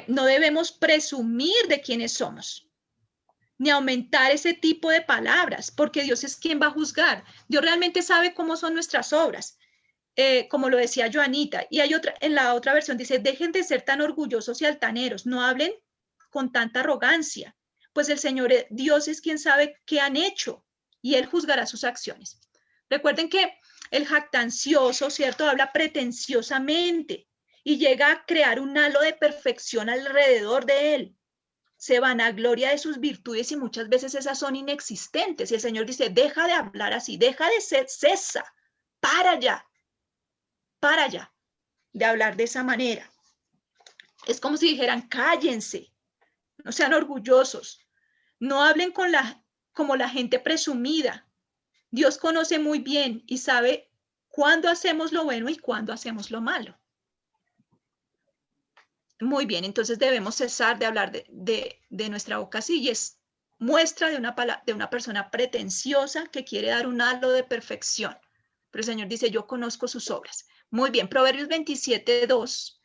No debemos presumir de quiénes somos, ni aumentar ese tipo de palabras, porque Dios es quien va a juzgar. Dios realmente sabe cómo son nuestras obras, como lo decía Joanita. Y hay otra, en la otra versión dice, dejen de ser tan orgullosos y altaneros, no hablen con tanta arrogancia, pues el Señor Dios es quien sabe qué han hecho y Él juzgará sus acciones. Recuerden que el jactancioso, ¿cierto?, habla pretenciosamente y llega a crear un halo de perfección alrededor de él. Se vanagloria de sus virtudes y muchas veces esas son inexistentes. Y el Señor dice, deja de hablar así, deja de ser, cesa, para ya de hablar de esa manera. Es como si dijeran, cállense, no sean orgullosos, no hablen como la gente presumida. Dios conoce muy bien y sabe cuándo hacemos lo bueno y cuándo hacemos lo malo. Muy bien, entonces debemos cesar de hablar de nuestra boca así, y es muestra de una persona pretenciosa que quiere dar un halo de perfección. Pero el Señor dice, yo conozco sus obras. Muy bien, Proverbios 27:2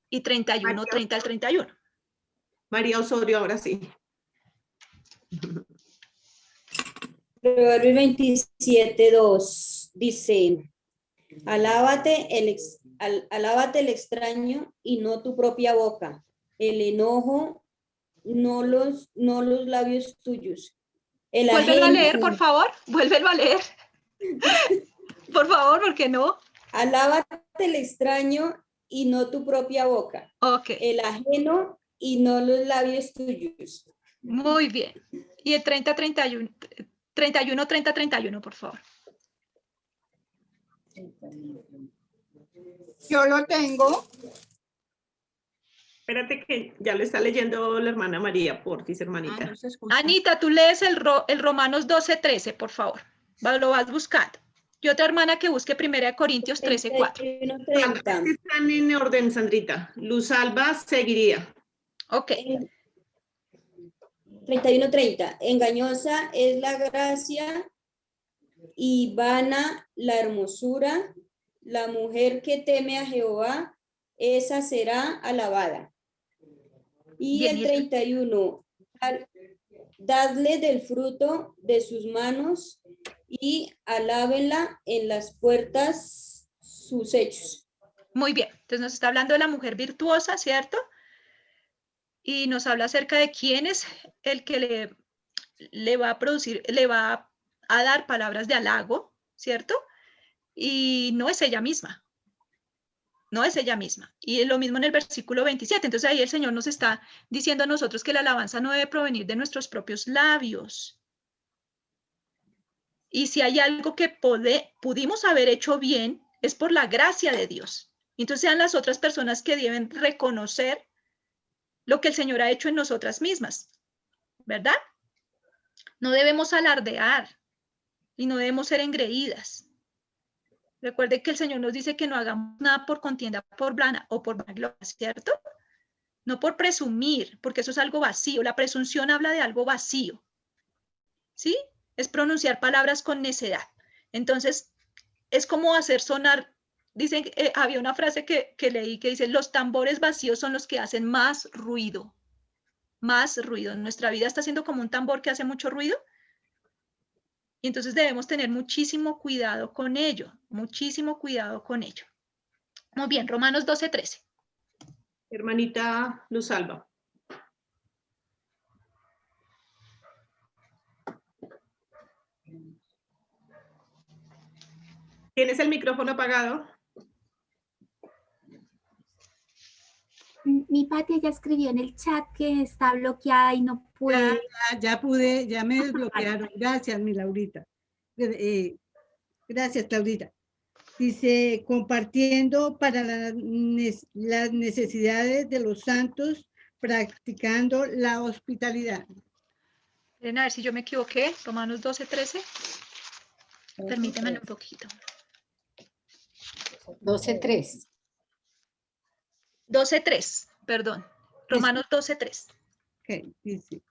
y 31:30-31. María Osorio, ahora sí. Proverbios 27:2 dice, alábate el extraño y no tu propia boca, el enojo no los labios tuyos. Vuélvelo a leer, por favor, vuélvelo a leer. Por favor, porque no. Alábate el extraño y no tu propia boca. Okay. El ajeno y no los labios tuyos. Muy bien. Y el 31:30-31, por favor. Yo lo tengo. Espérate que ya lo está leyendo la hermana María, porfis, hermanita. Anita, tú lees el Romanos 12:13, por favor. Lo vas buscando. Y otra hermana que busque 1 Corintios 13:4. Están en orden, Sandrita. Luz Alba seguiría. Ok. 31:30. Engañosa es la gracia y vana la hermosura. La mujer que teme a Jehová, esa será alabada. Y bien, el 31. Dadle del fruto de sus manos y alábenla en las puertas sus hechos. Muy bien. Entonces nos está hablando de la mujer virtuosa, ¿cierto? y nos habla acerca de quién es el que le va a producir, le va a dar palabras de halago, ¿cierto? Y no es ella misma. No es ella misma. Y lo mismo en el versículo 27. Entonces ahí el Señor nos está diciendo a nosotros que la alabanza no debe provenir de nuestros propios labios. Y si hay algo que pudimos haber hecho bien, es por la gracia de Dios. Entonces sean las otras personas que deben reconocer lo que el Señor ha hecho en nosotras mismas, ¿verdad? No debemos alardear y no debemos ser engreídas. Recuerde que el Señor nos dice que no hagamos nada por contienda, por blana o por vanagloria, ¿cierto? No por presumir, porque eso es algo vacío. La presunción habla de algo vacío, ¿sí? Es pronunciar palabras con necedad. Entonces, es como hacer sonar, dicen, había una frase que leí que dice, los tambores vacíos son los que hacen más ruido. Más ruido. Nuestra vida está siendo como un tambor que hace mucho ruido. Y entonces debemos tener muchísimo cuidado con ello. Muchísimo cuidado con ello. Muy bien, Romanos 12:13. Hermanita Luz Alba. ¿Tienes el micrófono apagado? Mi Patria ya escribió en el chat que está bloqueada y no puede. Ya pude, ya me desbloquearon. Gracias, mi Laurita. Gracias, Claudita. Dice, compartiendo para las necesidades de los santos, practicando la hospitalidad. Miren a ver si yo me equivoqué. Romanos 12:13. Permíteme un poquito. 12:3. 12:3, perdón. Romanos 12:3. Okay, dice,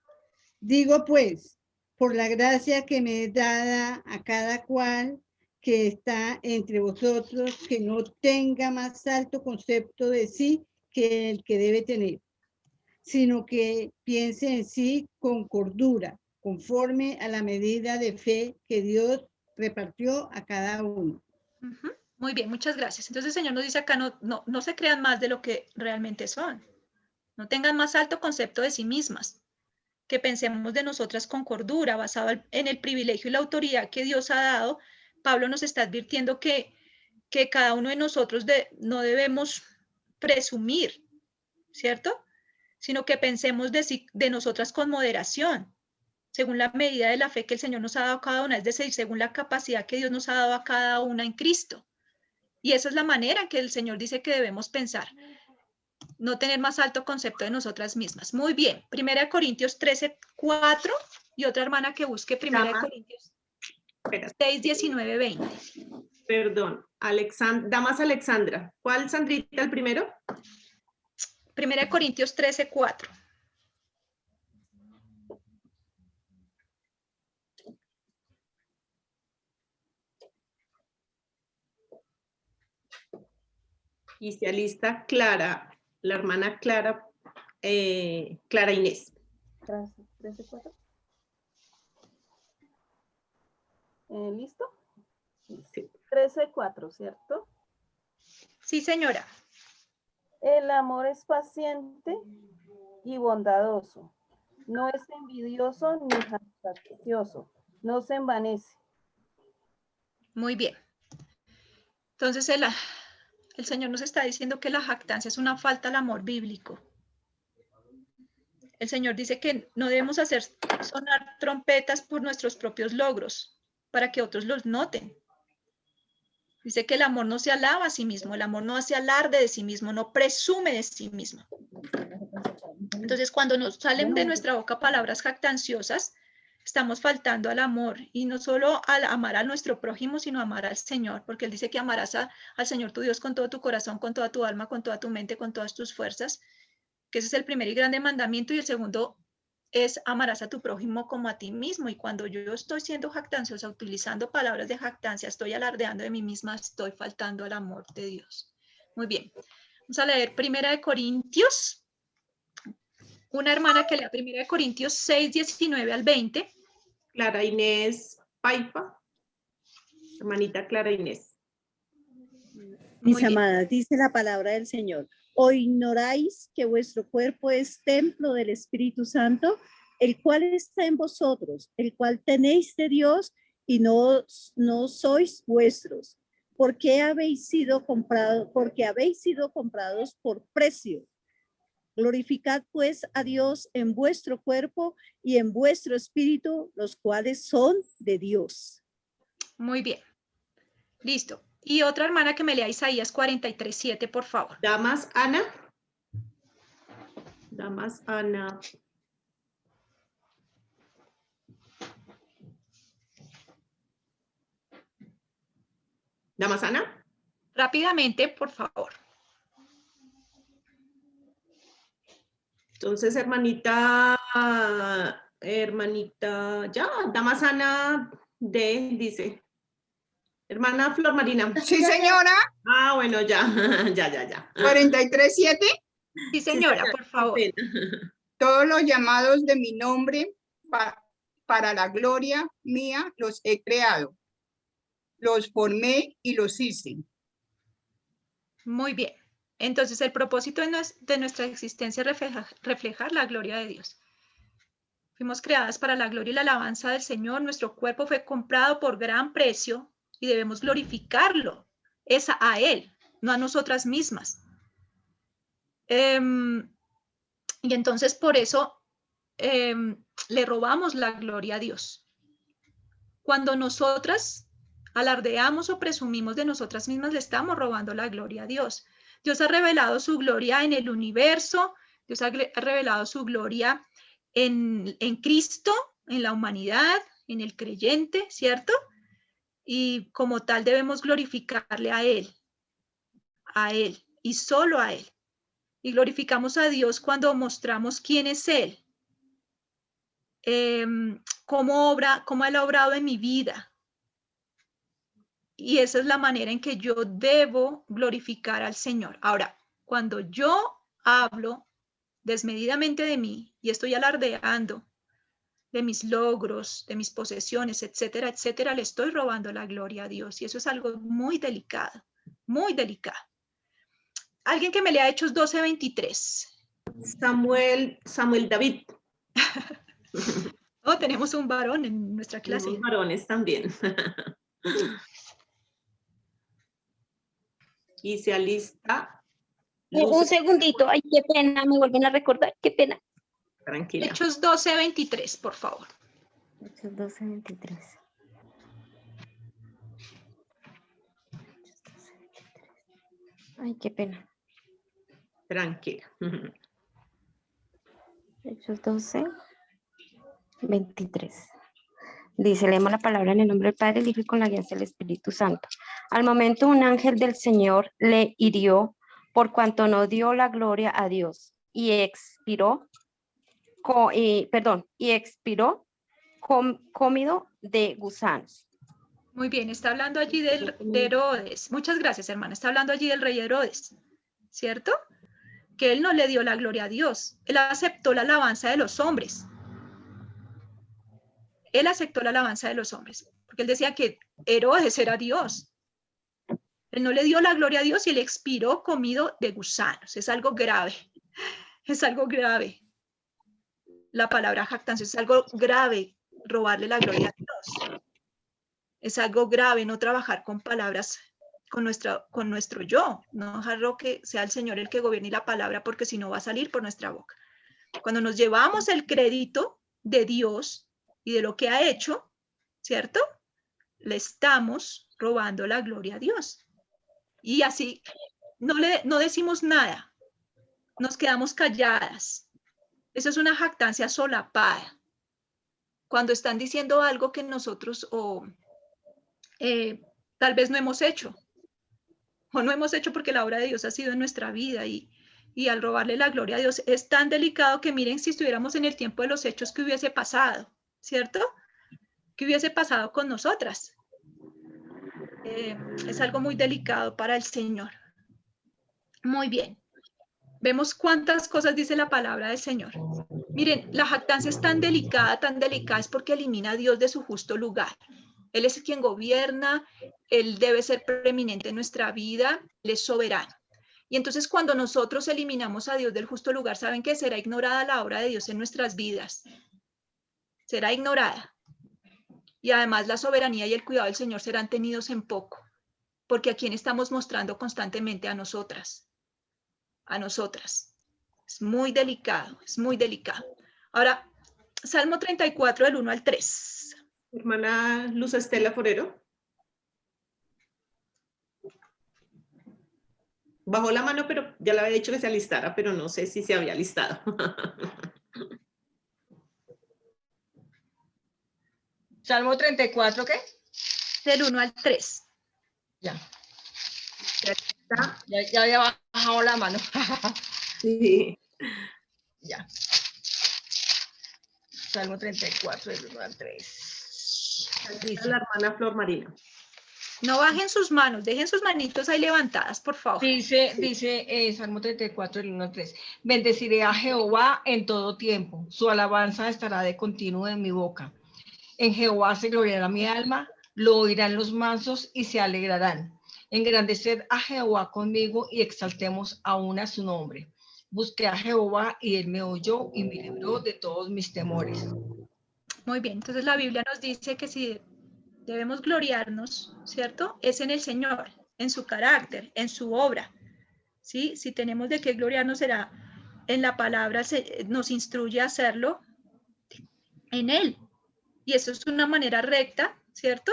digo pues, por la gracia que me es dada a cada cual que está entre vosotros, que no tenga más alto concepto de sí que el que debe tener, sino que piense en sí con cordura, conforme a la medida de fe que Dios repartió a cada uno. Muy bien, muchas gracias. Entonces el Señor nos dice acá, no se crean más de lo que realmente son. No tengan más alto concepto de sí mismas. Que pensemos de nosotras con cordura, basado en el privilegio y la autoridad que Dios ha dado. Pablo nos está advirtiendo que cada uno de nosotros no debemos presumir, ¿cierto? Sino que pensemos de nosotras con moderación, según la medida de la fe que el Señor nos ha dado a cada una, es decir, según la capacidad que Dios nos ha dado a cada una en Cristo. Y esa es la manera en que el Señor dice que debemos pensar, no tener más alto concepto de nosotras mismas. Muy bien, 1 Corintios 13:4 y otra hermana que busque 1 Corintios 6:19-20. Perdón, Damas Alexandra. ¿Cuál, Sandrita, el primero? 1 Corintios 13:4. Y se alista Clara, la hermana Clara, Clara Inés. 13:4. ¿Listo? Sí. 13:4, ¿cierto? Sí, señora. El amor es paciente y bondadoso. No es envidioso ni jactancioso. No se envanece. Muy bien. Entonces el Señor nos está diciendo que la jactancia es una falta al amor bíblico. El Señor dice que no debemos hacer sonar trompetas por nuestros propios logros para que otros los noten. Dice que el amor no se alaba a sí mismo, el amor no hace alarde de sí mismo, no presume de sí mismo. Entonces, cuando nos salen de nuestra boca palabras jactanciosas, estamos faltando al amor, y no solo al amar a nuestro prójimo, sino amar al Señor, porque Él dice que amarás al Señor tu Dios con todo tu corazón, con toda tu alma, con toda tu mente, con todas tus fuerzas, que ese es el primer y grande mandamiento, y el segundo es amarás a tu prójimo como a ti mismo. Y cuando yo estoy siendo jactanciosa, utilizando palabras de jactancia, estoy alardeando de mí misma, estoy faltando al amor de Dios. Muy bien. Vamos a leer 1 Corintios. Una hermana que lea 1 Corintios 6:19-20. Clara Inés Paipa. Hermanita Clara Inés. Mis amadas, dice la palabra del Señor. ¿O ignoráis que vuestro cuerpo es templo del Espíritu Santo, el cual está en vosotros, el cual tenéis de Dios y no sois vuestros? Porque habéis sido comprados por precio. Glorificad pues a Dios en vuestro cuerpo y en vuestro espíritu, los cuales son de Dios. Muy bien. Listo. Y otra hermana que me lea Isaías 43:7, por favor. Damas, Ana. Damas, Ana. Damas, Ana. Rápidamente, por favor. Entonces, hermanita, ya, Damas Ana dice. Hermana Flor Marina. Sí, señora. Ah, bueno, ya. 43:7. Sí, señora, por favor. Todos los llamados de mi nombre para la gloria mía los he creado. Los formé y los hice. Muy bien. Entonces, el propósito de nuestra existencia es reflejar la gloria de Dios. Fuimos creadas para la gloria y la alabanza del Señor. Nuestro cuerpo fue comprado por gran precio y debemos glorificarlo. Es a Él, no a nosotras mismas. Y entonces, por eso, le robamos la gloria a Dios. Cuando nosotras alardeamos o presumimos de nosotras mismas, le estamos robando la gloria a Dios. Dios ha revelado su gloria en el universo, Dios ha revelado su gloria en Cristo, en la humanidad, en el creyente, ¿cierto? Y como tal debemos glorificarle a Él y solo a Él. Y glorificamos a Dios cuando mostramos quién es Él, cómo Él ha obrado en mi vida. Y esa es la manera en que yo debo glorificar al Señor. Ahora, cuando yo hablo desmedidamente de mí y estoy alardeando de mis logros, de mis posesiones, etcétera, etcétera, le estoy robando la gloria a Dios. Y eso es algo muy delicado, muy delicado. Alguien que me lea Hechos 12:23. Samuel David. Oh, tenemos un varón en nuestra clase. Tenemos varones también. Y se alista. Un segundito, ay, qué pena, me vuelven a recordar, qué pena. Tranquila. Hechos 12:23, por favor. Hechos 12:23. Ay, qué pena. Tranquila. Hechos 12:23. Dice, leemos la palabra en el nombre del Padre, el Hijo y con la guía del Espíritu Santo. Al momento un ángel del Señor le hirió por cuanto no dio la gloria a Dios y expiró, comido de gusanos. Muy bien, está hablando allí de Herodes. Muchas gracias, hermana. Está hablando allí del rey Herodes, ¿cierto? Que él no le dio la gloria a Dios. Él aceptó la alabanza de los hombres. Él aceptó la alabanza de los hombres, porque él decía que Herodes era Dios. Él no le dio la gloria a Dios y él expiró comido de gusanos. Es algo grave. Es algo grave. La palabra jactancia es algo grave, robarle la gloria a Dios. Es algo grave no trabajar con palabras, con nuestro yo. No dejarlo que sea el Señor el que gobierne la palabra, porque si no va a salir por nuestra boca. Cuando nos llevamos el crédito de Dios y de lo que ha hecho, ¿cierto? Le estamos robando la gloria a Dios. Y así no decimos nada, nos quedamos calladas. Eso es una jactancia solapada. Cuando están diciendo algo que nosotros tal vez no hemos hecho, o no hemos hecho porque la obra de Dios ha sido en nuestra vida y al robarle la gloria a Dios es tan delicado que miren si estuviéramos en el tiempo de los hechos, ¿qué hubiese pasado? ¿Cierto? ¿Qué hubiese pasado con nosotras? Es algo muy delicado para el Señor. Muy bien. Vemos cuántas cosas dice la palabra del Señor. Miren, la jactancia es tan delicada es porque elimina a Dios de su justo lugar. Él es quien gobierna, Él debe ser preeminente en nuestra vida, Él es soberano. Y entonces cuando nosotros eliminamos a Dios del justo lugar, ¿saben qué? Será ignorada la obra de Dios en nuestras vidas. Será ignorada. Y además la soberanía y el cuidado del Señor serán tenidos en poco. Porque a quién estamos mostrando constantemente, a nosotras. A nosotras. Es muy delicado, es muy delicado. Ahora, Salmo 34, del 1 al 3. Hermana Luz Estela Forero. Bajó la mano, pero ya le había dicho que se alistara, pero no sé si se había alistado. Salmo 34, ¿qué? Del 1 al 3. Ya. Ya había bajado la mano. Sí. Ya. Salmo 34, del 1 al 3. Dice la hermana Flor Marina. No bajen sus manos, dejen sus manitos ahí levantadas, por favor. Dice Salmo 34, del 1 al 3. Bendeciré a Jehová en todo tiempo. Su alabanza estará de continuo en mi boca. En Jehová se gloriará mi alma, lo oirán los mansos y se alegrarán. Engrandeced a Jehová conmigo y exaltemos aún a su nombre. Busqué a Jehová y él me oyó y me libró de todos mis temores. Muy bien, entonces la Biblia nos dice que si debemos gloriarnos, ¿cierto? Es en el Señor, en su carácter, en su obra. ¿Sí? Si tenemos de qué gloriarnos será en la palabra, nos instruye a hacerlo en Él. Y eso es una manera recta, ¿cierto?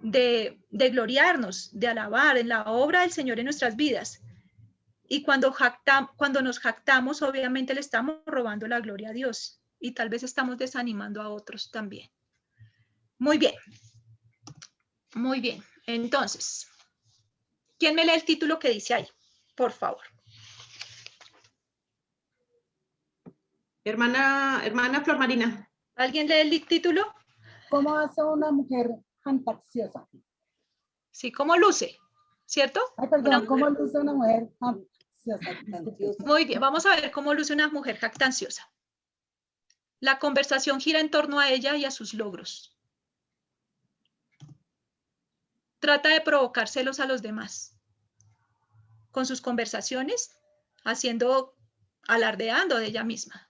De gloriarnos, de alabar en la obra del Señor en nuestras vidas. Y cuando nos jactamos, obviamente le estamos robando la gloria a Dios. Y tal vez estamos desanimando a otros también. Muy bien. Muy bien. Entonces, ¿quién me lee el título que dice ahí? Por favor. Hermana Flor Marina. ¿Alguien lee el título? ¿Cómo hace una mujer fantasiosa? Sí, ¿cómo luce? ¿Cierto? Ay, perdón, ¿cómo luce una mujer jactanciosa? Muy bien, vamos a ver cómo luce una mujer jactanciosa. La conversación gira en torno a ella y a sus logros. Trata de provocar celos a los demás. Con sus conversaciones, alardeando de ella misma.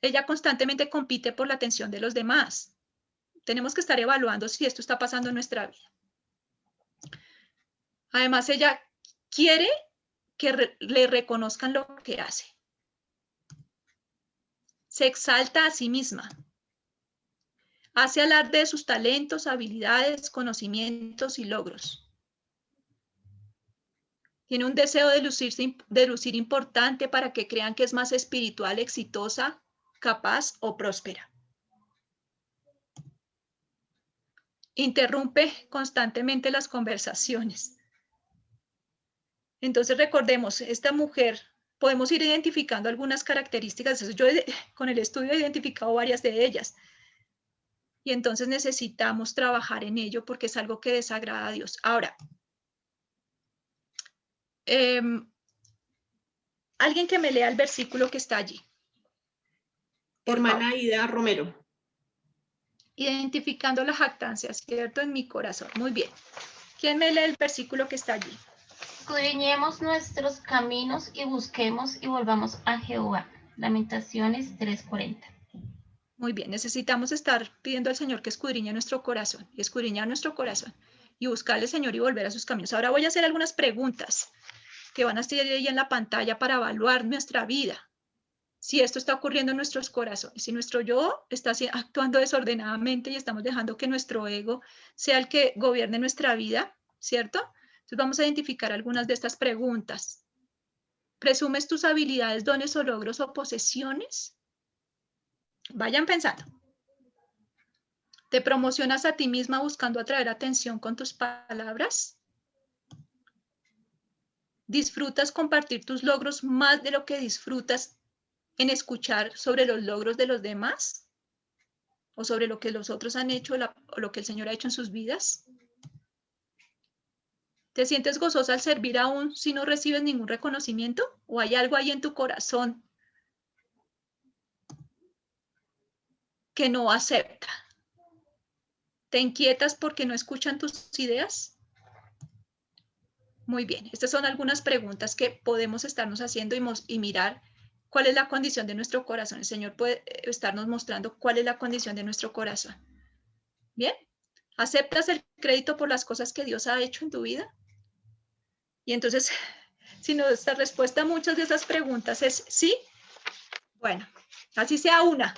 Ella constantemente compite por la atención de los demás. Tenemos que estar evaluando si esto está pasando en nuestra vida. Además, ella quiere que le reconozcan lo que hace. Se exalta a sí misma. Hace alarde de sus talentos, habilidades, conocimientos y logros. Tiene un deseo de lucir importante para que crean que es más espiritual, exitosa, capaz o próspera. Interrumpe constantemente las conversaciones. Entonces recordemos, esta mujer, podemos ir identificando algunas características. Yo con el estudio he identificado varias de ellas. Y entonces necesitamos trabajar en ello porque es algo que desagrada a Dios. Ahora, alguien que me lea el versículo que está allí. Hermana Ida Romero. Identificando la jactancia, ¿cierto? En mi corazón. Muy bien. ¿Quién me lee el versículo que está allí? Escudriñemos nuestros caminos y busquemos y volvamos a Jehová. Lamentaciones 3:40. Muy bien, necesitamos estar pidiendo al Señor que escudriñe nuestro corazón y escudriñar nuestro corazón y buscarle, Señor, y volver a sus caminos. Ahora voy a hacer algunas preguntas que van a estar ahí en la pantalla para evaluar nuestra vida. Si esto está ocurriendo en nuestros corazones, si nuestro yo está actuando desordenadamente y estamos dejando que nuestro ego sea el que gobierne nuestra vida, ¿cierto? Entonces vamos a identificar algunas de estas preguntas. ¿Presumes tus habilidades, dones o logros o posesiones? Vayan pensando. ¿Te promocionas a ti misma buscando atraer atención con tus palabras? ¿Disfrutas compartir tus logros más de lo que disfrutas en escuchar sobre los logros de los demás? ¿O sobre lo que los otros han hecho o lo que el Señor ha hecho en sus vidas? ¿Te sientes gozosa al servir aún si no recibes ningún reconocimiento? ¿O hay algo ahí en tu corazón que no acepta? ¿Te inquietas porque no escuchan tus ideas? Muy bien, estas son algunas preguntas que podemos estarnos haciendo y mirar cuál es la condición de nuestro corazón. El Señor puede estarnos mostrando cuál es la condición de nuestro corazón. Bien, ¿aceptas el crédito por las cosas que Dios ha hecho en tu vida? Y entonces, si nuestra respuesta a muchas de esas preguntas es sí, bueno, así sea una.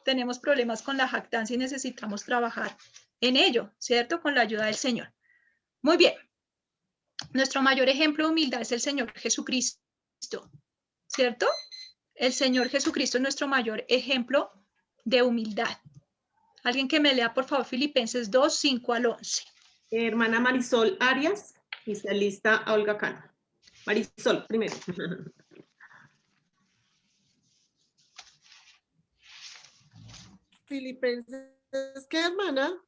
Tenemos problemas con la jactancia y necesitamos trabajar en ello, ¿cierto? Con la ayuda del Señor. Muy bien. Nuestro mayor ejemplo de humildad es el Señor Jesucristo, ¿cierto? El Señor Jesucristo es nuestro mayor ejemplo de humildad. Alguien que me lea, por favor, Filipenses 2, 5 al 11. Hermana Marisol Arias, especialista Olga Cano. Marisol, primero. Filipenses, ¿qué, hermana?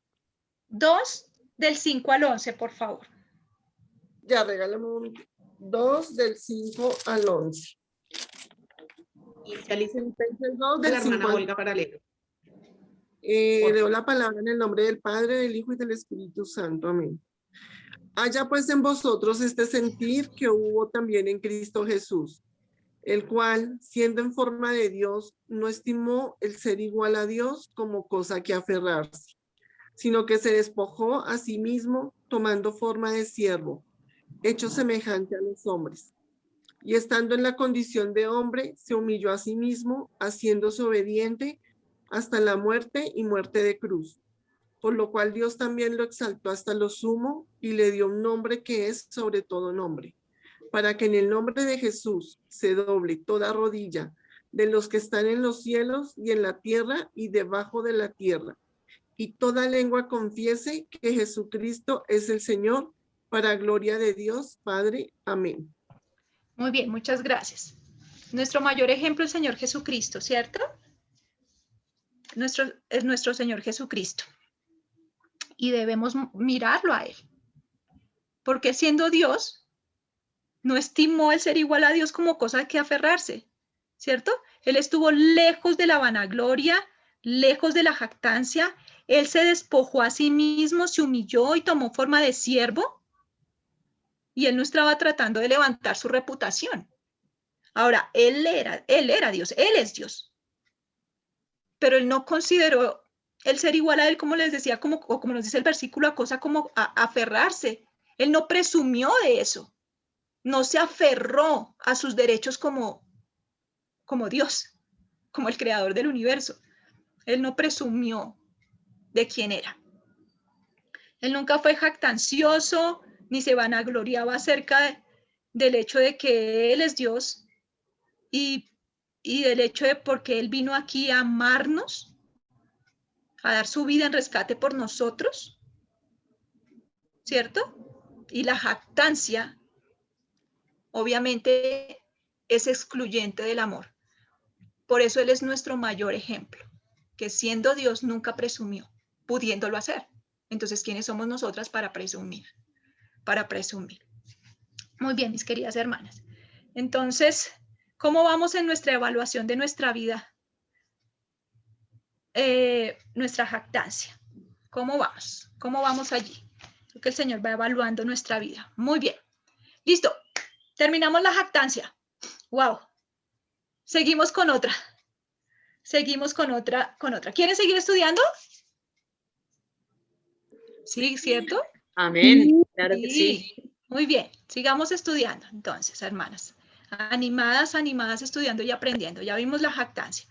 2 del 5 al 11, por favor. Ya, regálame un momento. 2 del 5 al 11. Filipenses 2 de del la hermana 5 al Olga para leer. Leo la palabra en el nombre del Padre, del Hijo y del Espíritu Santo. Amén. Haya pues en vosotros este sentir que hubo también en Cristo Jesús, el cual, siendo en forma de Dios, no estimó el ser igual a Dios como cosa que aferrarse, sino que se despojó a sí mismo, tomando forma de siervo, hecho semejante a los hombres. Y estando en la condición de hombre, se humilló a sí mismo, haciéndose obediente hasta la muerte y muerte de cruz. Por lo cual Dios también lo exaltó hasta lo sumo y le dio un nombre que es sobre todo nombre, para que en el nombre de Jesús se doble toda rodilla de los que están en los cielos y en la tierra y debajo de la tierra, y toda lengua confiese que Jesucristo es el Señor, para gloria de Dios Padre. Amén. Muy bien, muchas gracias. Nuestro mayor ejemplo es el Señor Jesucristo, ¿cierto? Es nuestro Señor Jesucristo. Y debemos mirarlo a Él. Porque siendo Dios, no estimó el ser igual a Dios como cosa que aferrarse, ¿cierto? Él estuvo lejos de la vanagloria, lejos de la jactancia. Él se despojó a sí mismo, se humilló y tomó forma de siervo. Y Él no estaba tratando de levantar su reputación. Ahora, Él era Dios, Él es Dios. Pero Él no consideró el ser igual a Él, como les decía, como nos dice el versículo, a cosa como a aferrarse. Él no presumió de eso. No se aferró a sus derechos como Dios, como el creador del universo. Él no presumió de quién era. Él nunca fue jactancioso, ni se vanagloriaba acerca del hecho de que Él es Dios y del hecho de porque Él vino aquí a amarnos, a dar su vida en rescate por nosotros, ¿cierto? Y la jactancia, obviamente, es excluyente del amor. Por eso Él es nuestro mayor ejemplo, que siendo Dios nunca presumió, pudiéndolo hacer. Entonces, ¿quiénes somos nosotras para presumir? Para presumir. Muy bien, mis queridas hermanas. Entonces, ¿cómo vamos en nuestra evaluación de nuestra vida? Nuestra jactancia. ¿Cómo vamos? ¿Cómo vamos allí? Creo que el Señor va evaluando nuestra vida. Muy bien. Listo. Terminamos la jactancia. Wow. Seguimos con otra. Seguimos con otra. ¿Quieren seguir estudiando? Sí, ¿cierto? Amén. Claro que sí. Muy bien. Sigamos estudiando entonces, hermanas. Animadas estudiando y aprendiendo. Ya vimos la jactancia.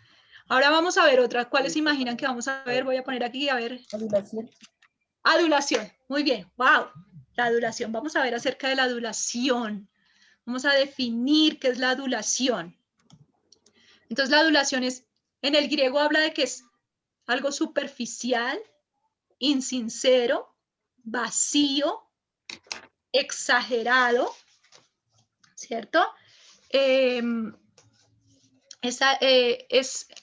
Ahora vamos a ver otra. ¿Cuáles se imaginan que vamos a ver? Voy a poner aquí, a ver. Adulación. Adulación. Muy bien. Wow. La adulación. Vamos a ver acerca de la adulación. Vamos a definir qué es la adulación. Entonces, la adulación es, en el griego habla de que es algo superficial, insincero, vacío, exagerado, ¿cierto? Es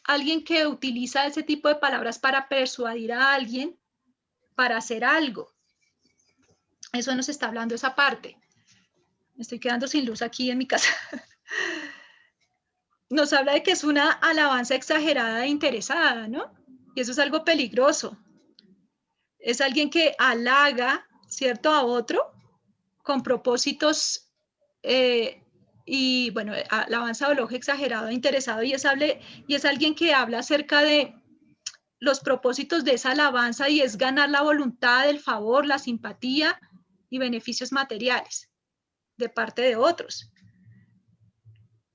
alguien que utiliza ese tipo de palabras para persuadir a alguien para hacer algo. Eso nos está hablando esa parte. Me estoy quedando sin luz aquí en mi casa. Nos habla de que es una alabanza exagerada e interesada, ¿no? Y eso es algo peligroso. Es alguien que halaga, ¿cierto?, a otro con propósitos y bueno, alabanza o elogio exagerado, interesado, y es alguien que habla acerca de los propósitos de esa alabanza y es ganar la voluntad, el favor, la simpatía y beneficios materiales de parte de otros.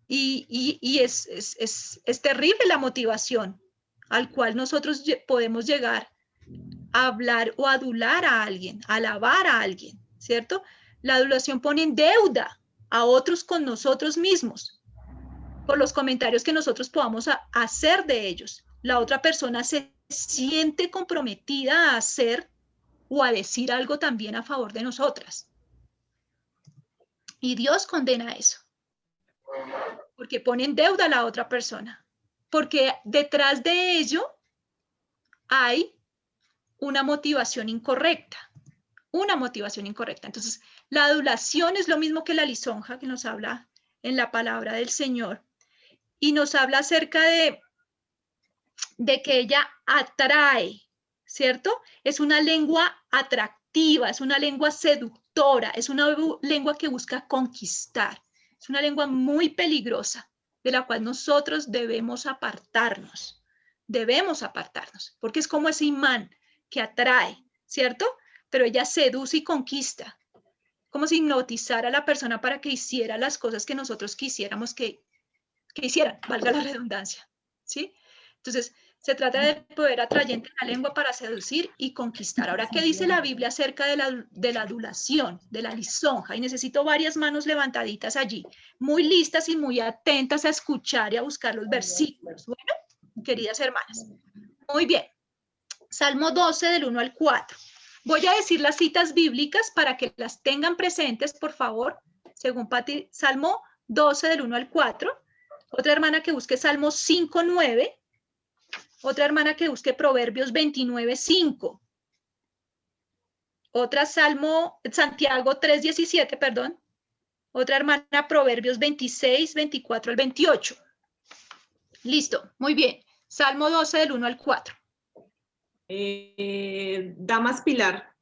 Y es terrible la motivación al cual nosotros podemos llegar a hablar o adular a alguien, a alabar a alguien, ¿cierto? La adulación pone en deuda a otros con nosotros mismos por los comentarios que nosotros podamos hacer de ellos. La otra persona se siente comprometida a hacer o a decir algo también a favor de nosotras. Y Dios condena eso, porque pone en deuda a la otra persona, porque detrás de ello hay una motivación incorrecta, Entonces, la adulación es lo mismo que la lisonja que nos habla en la palabra del Señor y nos habla acerca de que ella atrae, ¿cierto? Es una lengua atractiva, es una lengua seductora, es una lengua que busca conquistar, es una lengua muy peligrosa de la cual nosotros debemos apartarnos, porque es como ese imán que atrae, ¿cierto? Pero ella seduce y conquista, como si hipnotizara a la persona para que hiciera las cosas que nosotros quisiéramos que hicieran, valga la redundancia, ¿sí? Entonces, se trata del poder atrayente de la lengua para seducir y conquistar. Ahora, ¿qué dice la Biblia acerca de la adulación, de la lisonja? Y necesito varias manos levantaditas allí, muy listas y muy atentas a escuchar y a buscar los versículos. Bueno, queridas hermanas, muy bien. Salmo 12 del 1 al 4. Voy a decir las citas bíblicas para que las tengan presentes, por favor, según Pati. Salmo 12 del 1 al 4. Otra hermana que busque Salmo 5:9. Otra hermana que busque Proverbios 29:5. Otra Santiago 3:17, perdón. Otra hermana Proverbios 26:24 al 28. Listo, muy bien. Salmo 12 del 1 al 4. Damas Pilar.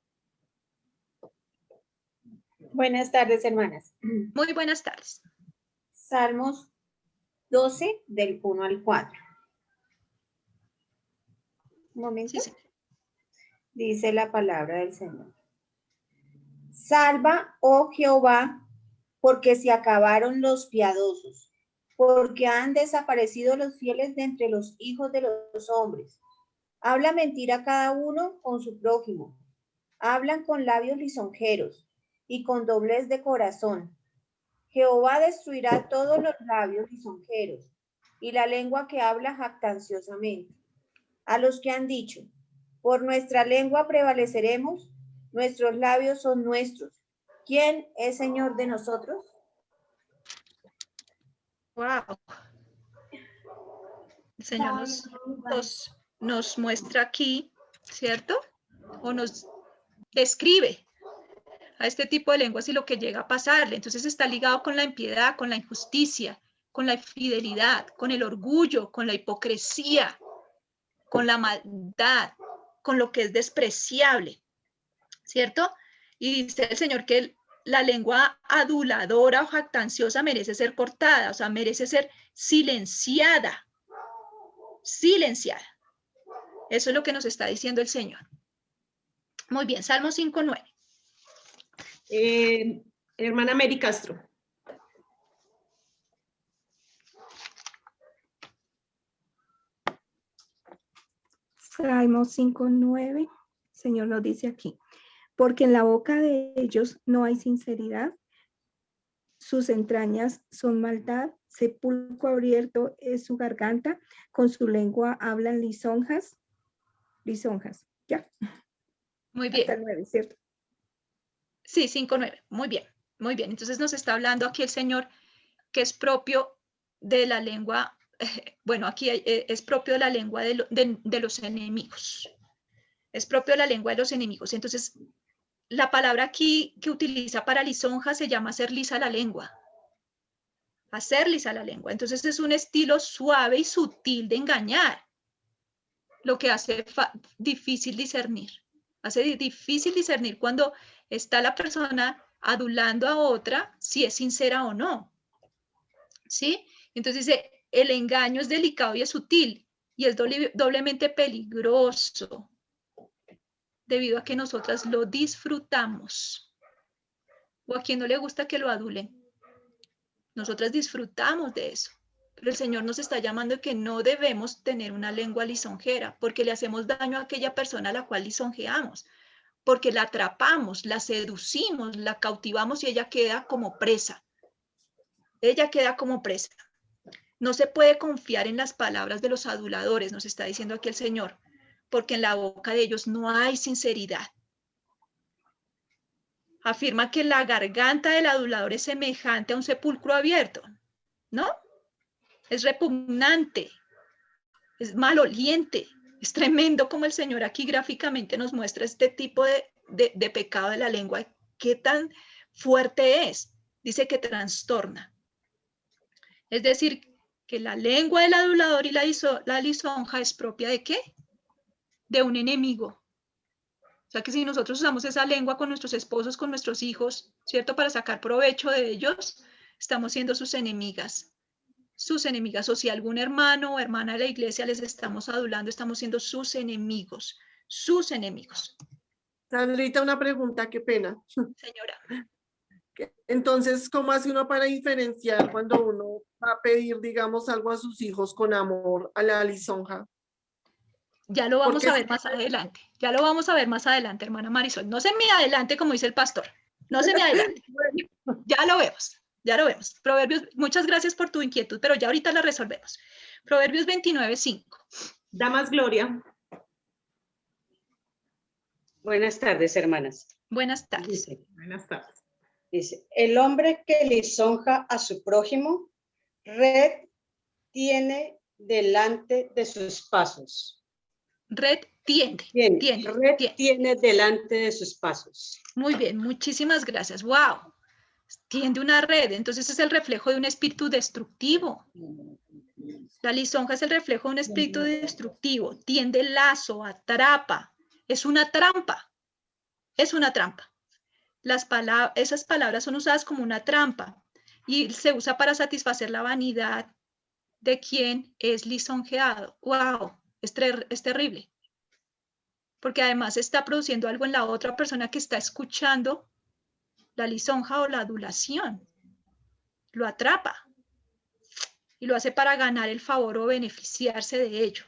Buenas tardes, hermanas. Muy buenas tardes. Salmos 12 del 1 al 4. Un momento. Sí. Dice la palabra del Señor. Salva, oh Jehová, porque se acabaron los piadosos, porque han desaparecido los fieles de entre los hijos de los hombres. Habla mentira cada uno con su prójimo. Hablan con labios lisonjeros y con doblez de corazón. Jehová destruirá todos los labios lisonjeros y la lengua que habla jactanciosamente. A los que han dicho, por nuestra lengua prevaleceremos, nuestros labios son nuestros. ¿Quién es Señor de nosotros? Wow. El Señor nos muestra aquí, ¿cierto? O nos describe a este tipo de lenguas y lo que llega a pasarle. Entonces está ligado con la impiedad, con la injusticia, con la infidelidad, con el orgullo, con la hipocresía, con la maldad, con lo que es despreciable, ¿cierto? Y dice el Señor que la lengua aduladora o jactanciosa merece ser cortada, o sea, merece ser silenciada. Silenciada. Eso es lo que nos está diciendo el Señor. Muy bien, Salmo 5:9. Hermana Mary Castro. Salmo 5:9, Señor nos dice aquí, porque en la boca de ellos no hay sinceridad, sus entrañas son maldad, sepulcro abierto es su garganta, con su lengua hablan lisonjas, ya. Muy bien. Hasta el 9, ¿cierto? Sí, 5:9, muy bien, muy bien. Entonces nos está hablando aquí el Señor que es propio de la lengua, bueno, aquí es propio de la lengua de los enemigos. Es propio de la lengua de los enemigos. Entonces, la palabra aquí que utiliza para lisonja se llama hacer lisa la lengua. Hacer lisa la lengua. Entonces, es un estilo suave y sutil de engañar, lo que hace difícil discernir. Hace difícil discernir cuando está la persona adulando a otra si es sincera o no. ¿Sí? Entonces dice, el engaño es delicado y es sutil y es doblemente peligroso debido a que nosotras lo disfrutamos. ¿O a quien no le gusta que lo adulen? Nosotras disfrutamos de eso. Pero el Señor nos está llamando a que no debemos tener una lengua lisonjera porque le hacemos daño a aquella persona a la cual lisonjeamos, porque la atrapamos, la seducimos, la cautivamos y ella queda como presa. Ella queda como presa. No se puede confiar en las palabras de los aduladores, nos está diciendo aquí el Señor, porque en la boca de ellos no hay sinceridad. Afirma que la garganta del adulador es semejante a un sepulcro abierto, ¿no? Es repugnante, es maloliente, es tremendo como el Señor aquí gráficamente nos muestra este tipo de pecado de la lengua. ¿Qué tan fuerte es? Dice que trastorna. Es decir, que la lengua del adulador y la lisonja es propia ¿de qué? De un enemigo. O sea que si nosotros usamos esa lengua con nuestros esposos, con nuestros hijos, ¿cierto? Para sacar provecho de ellos, estamos siendo sus enemigas. Sus enemigas. O si algún hermano o hermana de la iglesia les estamos adulando, estamos siendo sus enemigos. Sus enemigos. Sandrita, una pregunta, qué pena. Señora. Entonces, ¿cómo hace uno para diferenciar cuando uno va a pedir, digamos, algo a sus hijos con amor a la lisonja? Ya lo vamos a ver más adelante. Ya lo vamos a ver más adelante, hermana Marisol. No se me adelante, como dice el pastor. No se me adelante. Ya lo vemos. Ya lo vemos. Proverbios, muchas gracias por tu inquietud, pero ya ahorita la resolvemos. Proverbios 29:5. Damas Gloria. Buenas tardes, hermanas. Buenas tardes. Dice, buenas tardes. Dice, el hombre que lisonja a su prójimo, red tiene delante de sus pasos. Red tiende. Red tiene delante de sus pasos. Muy bien, muchísimas gracias. ¡Wow! Tiende una red, entonces es el reflejo de un espíritu destructivo. La lisonja es el reflejo de un espíritu destructivo. Tiende lazo, atrapa. Es una trampa. Es una trampa. Esas palabras son usadas como una trampa y se usa para satisfacer la vanidad de quien es lisonjeado. ¡Wow! Es terrible. Porque además está produciendo algo en la otra persona que está escuchando la lisonja o la adulación. Lo atrapa. Y lo hace para ganar el favor o beneficiarse de ello.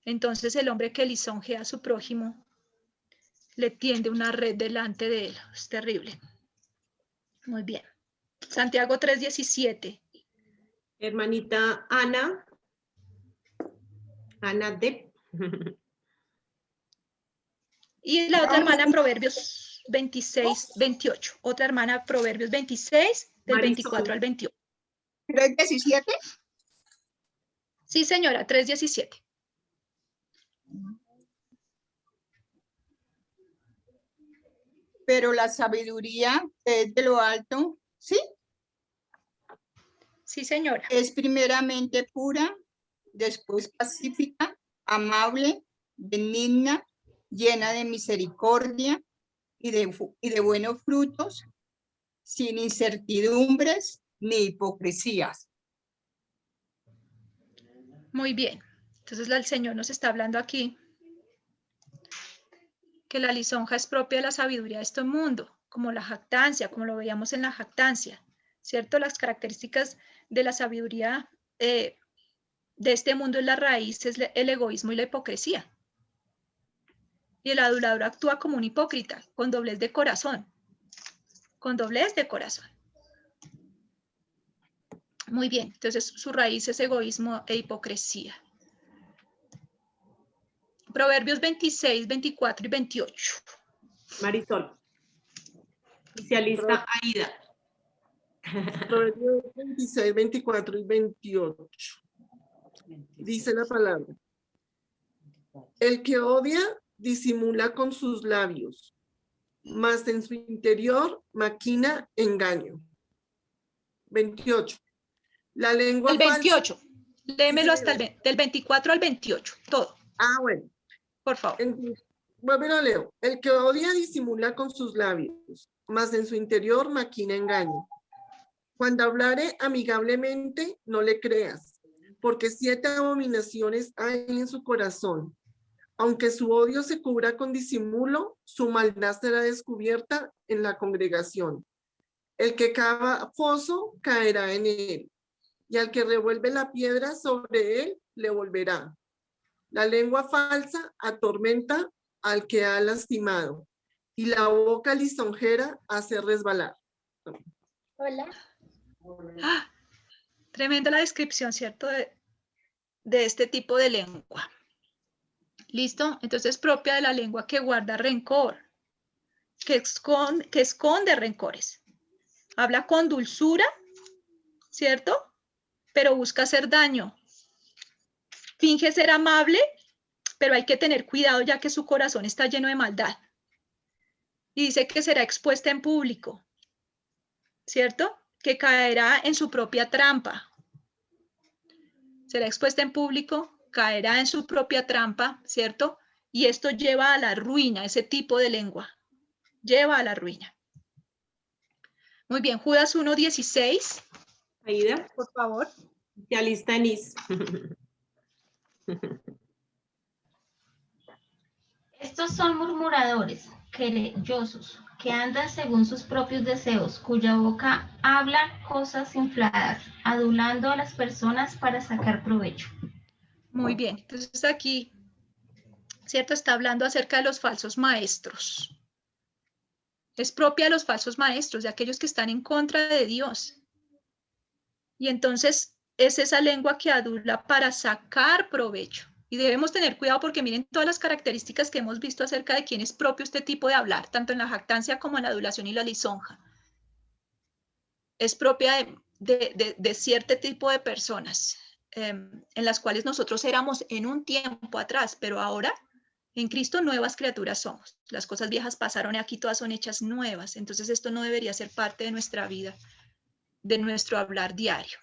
Entonces el hombre que lisonjea a su prójimo le tiende una red delante de él. Es terrible. Muy bien. Santiago 3:17. Hermanita Ana. Ana de. Y la otra hermana Proverbios 26:28. Otra hermana Proverbios 26, del 24 al 28. ¿3:17? Sí, señora, 3:17. Pero la sabiduría es de lo alto, ¿sí? Sí, señora. Es primeramente pura, después pacífica, amable, benigna, llena de misericordia y de buenos frutos, sin incertidumbres ni hipocresías. Muy bien. Entonces el Señor nos está hablando aquí que la lisonja es propia de la sabiduría de este mundo, como la jactancia, como lo veíamos en la jactancia, ¿cierto? Las características de la sabiduría de este mundo en la raíz es el egoísmo y la hipocresía. Y el adulador actúa como un hipócrita, con doblez de corazón. Con doblez de corazón. Muy bien, entonces su raíz es egoísmo e hipocresía. Proverbios 26, 24 y 28. Marisol. Especialista Aida. Proverbios 26, 24 y 28. Dice la palabra. El que odia disimula con sus labios, mas en su interior maquina engaño. 28. La lengua el 28. Falsa, léemelo hasta del 24 al 28, todo. Ah, bueno. Por favor. vuelvo y lo leo. El que odia disimula con sus labios, mas en su interior maquina engaño. Cuando hablare amigablemente, no le creas, porque 7 abominaciones hay en su corazón. Aunque su odio se cubra con disimulo, su maldad será descubierta en la congregación. El que cava foso caerá en él, y al que revuelve la piedra sobre él le volverá. La lengua falsa atormenta al que ha lastimado, y la boca lisonjera hace resbalar. Hola. ¡Ah! Tremenda la descripción, ¿cierto? De este tipo de lengua. ¿Listo? Entonces, propia de la lengua que guarda rencor, que esconde rencores. Habla con dulzura, ¿cierto? Pero busca hacer daño. Finge ser amable, pero hay que tener cuidado ya que su corazón está lleno de maldad. Y dice que será expuesta en público, ¿cierto? Que caerá en su propia trampa. Será expuesta en público, caerá en su propia trampa, ¿cierto? Y esto lleva a la ruina, ese tipo de lengua. Lleva a la ruina. Muy bien, Judas 1:16. Aida, por favor. Ya lista, Enis. Estos son murmuradores, querellosos, que andan según sus propios deseos, cuya boca habla cosas infladas, adulando a las personas para sacar provecho. Muy bien, entonces aquí, ¿cierto? Está hablando acerca de los falsos maestros. Es propia de los falsos maestros, de aquellos que están en contra de Dios. Y entonces es esa lengua que adula para sacar provecho. Y debemos tener cuidado porque miren todas las características que hemos visto acerca de quién es propio este tipo de hablar, tanto en la jactancia como en la adulación y la lisonja. Es propia de cierto tipo de personas en las cuales nosotros éramos en un tiempo atrás, pero ahora en Cristo nuevas criaturas somos. Las cosas viejas pasaron y aquí todas son hechas nuevas. Entonces esto no debería ser parte de nuestra vida, de nuestro hablar diario.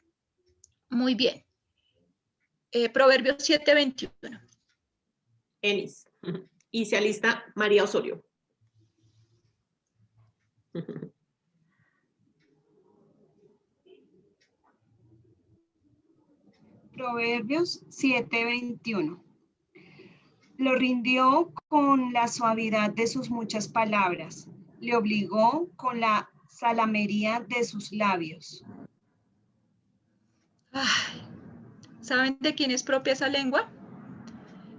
Muy bien. Proverbios 7:21. Enis. Y se alista María Osorio. Proverbios 7:21. Lo rindió con la suavidad de sus muchas palabras. Le obligó con la salamería de sus labios. Ay, ¿saben de quién es propia esa lengua?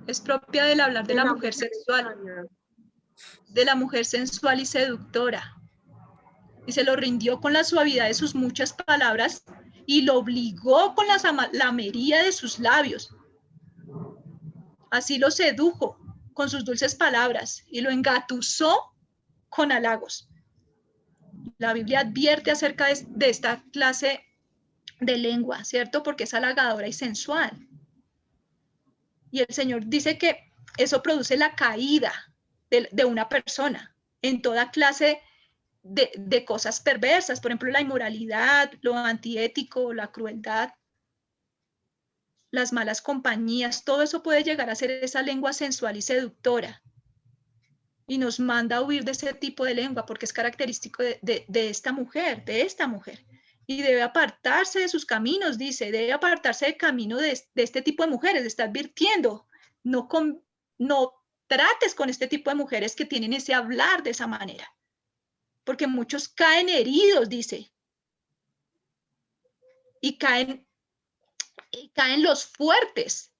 Es propia del hablar de la mujer sensual. De la mujer sensual y seductora. Y se lo rindió con la suavidad de sus muchas palabras y lo obligó con la salamería de sus labios. Así lo sedujo con sus dulces palabras y lo engatusó con halagos. La Biblia advierte acerca de esta clase de lengua, ¿cierto? Porque es halagadora y sensual. Y el Señor dice que eso produce la caída de una persona en toda clase de cosas perversas, por ejemplo, la inmoralidad, lo antiético, la crueldad, las malas compañías, todo eso puede llegar a ser esa lengua sensual y seductora. Y nos manda a huir de ese tipo de lengua porque es característico de esta mujer, Y debe apartarse de sus caminos, dice, debe apartarse del camino de este tipo de mujeres, de estar advirtiendo. No trates con este tipo de mujeres que tienen ese hablar de esa manera. Porque muchos caen heridos, dice. Y caen los fuertes.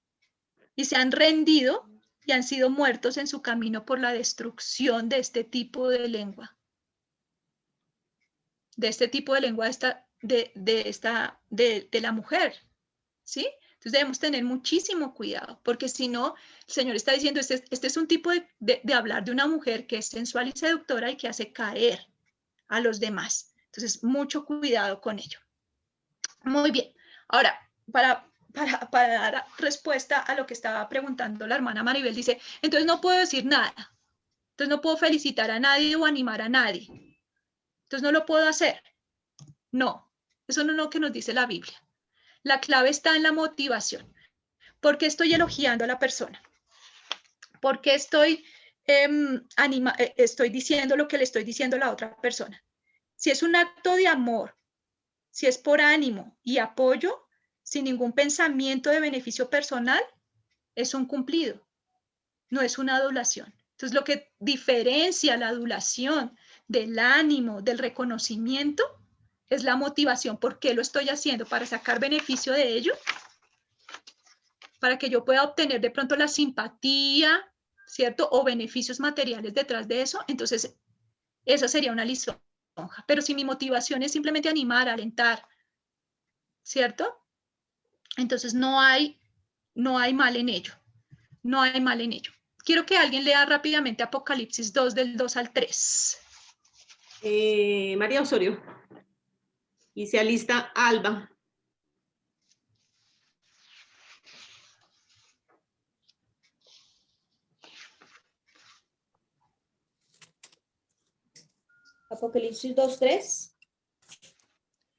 Y se han rendido y han sido muertos en su camino por la destrucción de este tipo de lengua. De este tipo de lengua de la mujer. ¿Sí? Entonces debemos tener muchísimo cuidado, porque si no, el Señor está diciendo, este es un tipo de hablar de una mujer que es sensual y seductora y que hace caer a los demás. Entonces, mucho cuidado con ello. Muy bien. Ahora, para dar respuesta a lo que estaba preguntando la hermana Maribel, dice, entonces no puedo decir nada. Entonces no puedo felicitar a nadie o animar a nadie. Entonces no lo puedo hacer. No, eso no es lo que nos dice la Biblia. La clave está en la motivación. ¿Por qué estoy elogiando a la persona? ¿Por qué estoy estoy diciendo lo que le estoy diciendo a la otra persona. Si es un acto de amor, si es por ánimo y apoyo, sin ningún pensamiento de beneficio personal, es un cumplido, no es una adulación. Entonces, lo que diferencia la adulación del ánimo, del reconocimiento, es la motivación. ¿Por qué lo estoy haciendo? ¿Para sacar beneficio de ello? Para que yo pueda obtener de pronto la simpatía, ¿cierto? O beneficios materiales detrás de eso. Entonces, esa sería una lisonja. Pero si mi motivación es simplemente animar, alentar, ¿cierto? Entonces no hay mal en ello. No hay mal en ello. Quiero que alguien lea rápidamente Apocalipsis 2, del 2 al 3. María Osorio. Y se alista Alba. Apocalipsis 2:3.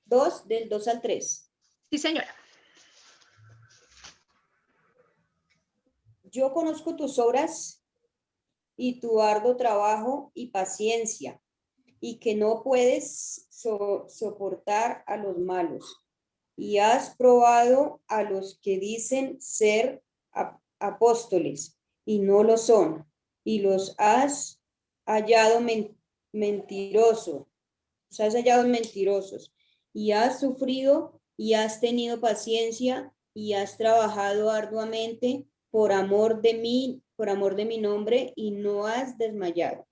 2, del 2 al 3. Sí, señora. Yo conozco tus obras y tu arduo trabajo y paciencia, y que no puedes soportar a los malos. Y has probado a los que dicen ser apóstoles y no lo son, y los has hallado mentirosos, y has sufrido y has tenido paciencia y has trabajado arduamente por amor de mi nombre, y no has desmayado.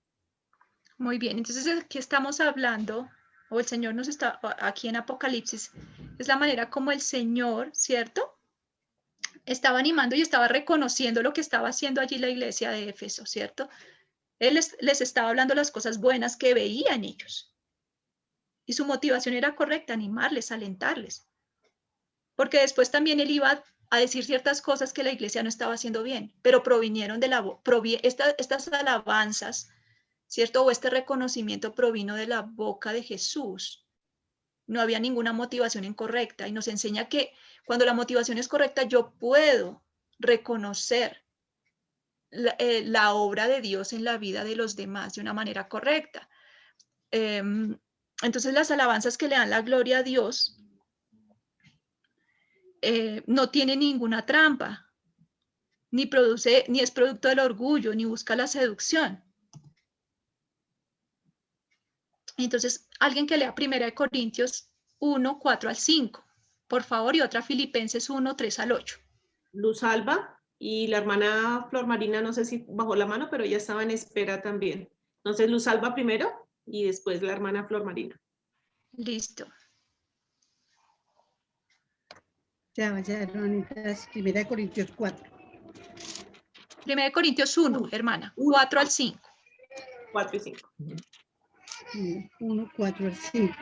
Muy bien, entonces aquí estamos hablando, o el Señor nos está, aquí en Apocalipsis, es la manera como el Señor, ¿cierto? Estaba animando y estaba reconociendo lo que estaba haciendo allí la iglesia de Éfeso, ¿cierto? Él les estaba hablando las cosas buenas que veía en ellos. Y su motivación era correcta, animarles, alentarles. Porque después también él iba a decir ciertas cosas que la iglesia no estaba haciendo bien, pero provinieron de estas alabanzas, ¿cierto? O este reconocimiento provino de la boca de Jesús. No había ninguna motivación incorrecta, y nos enseña que cuando la motivación es correcta, yo puedo reconocer la obra de Dios en la vida de los demás de una manera correcta. Entonces, las alabanzas que le dan la gloria a Dios no tienen ninguna trampa, ni es producto del orgullo, ni busca la seducción. Entonces, alguien que lea 1 Corintios 1, 4 al 5, por favor, y otra Filipenses 1, 3 al 8. Luz Alba y la hermana Flor Marina, no sé si bajó la mano, pero ella estaba en espera también. Entonces, Luz Alba primero y después la hermana Flor Marina. Listo. Ya, hermanitas, 1 Corintios 4. 1 Corintios 1, hermana, 4 al 5. 4 y 5. 1, 4 al 5.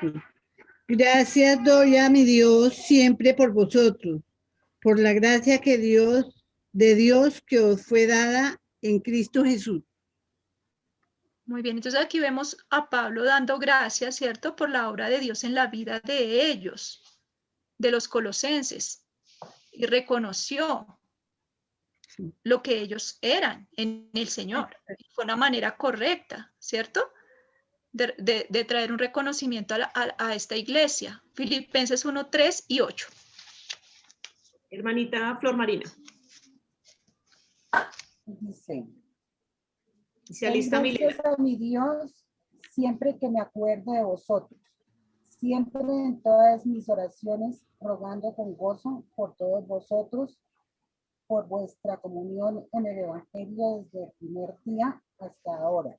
Gracias doy a mi Dios siempre por vosotros, por la gracia de Dios que os fue dada en Cristo Jesús. Muy bien, entonces aquí vemos a Pablo dando gracias, ¿cierto?, por la obra de Dios en la vida de ellos, de los colosenses, y reconoció lo que ellos eran en el Señor. Fue una manera correcta, ¿cierto?, de traer un reconocimiento a esta iglesia. Filipenses 1, 3 y 8. Hermanita Flor Marina. Dice, se alista gracias a mi Dios siempre que me acuerdo de vosotros, siempre en todas mis oraciones, rogando con gozo por todos vosotros, por vuestra comunión en el Evangelio desde el primer día hasta ahora.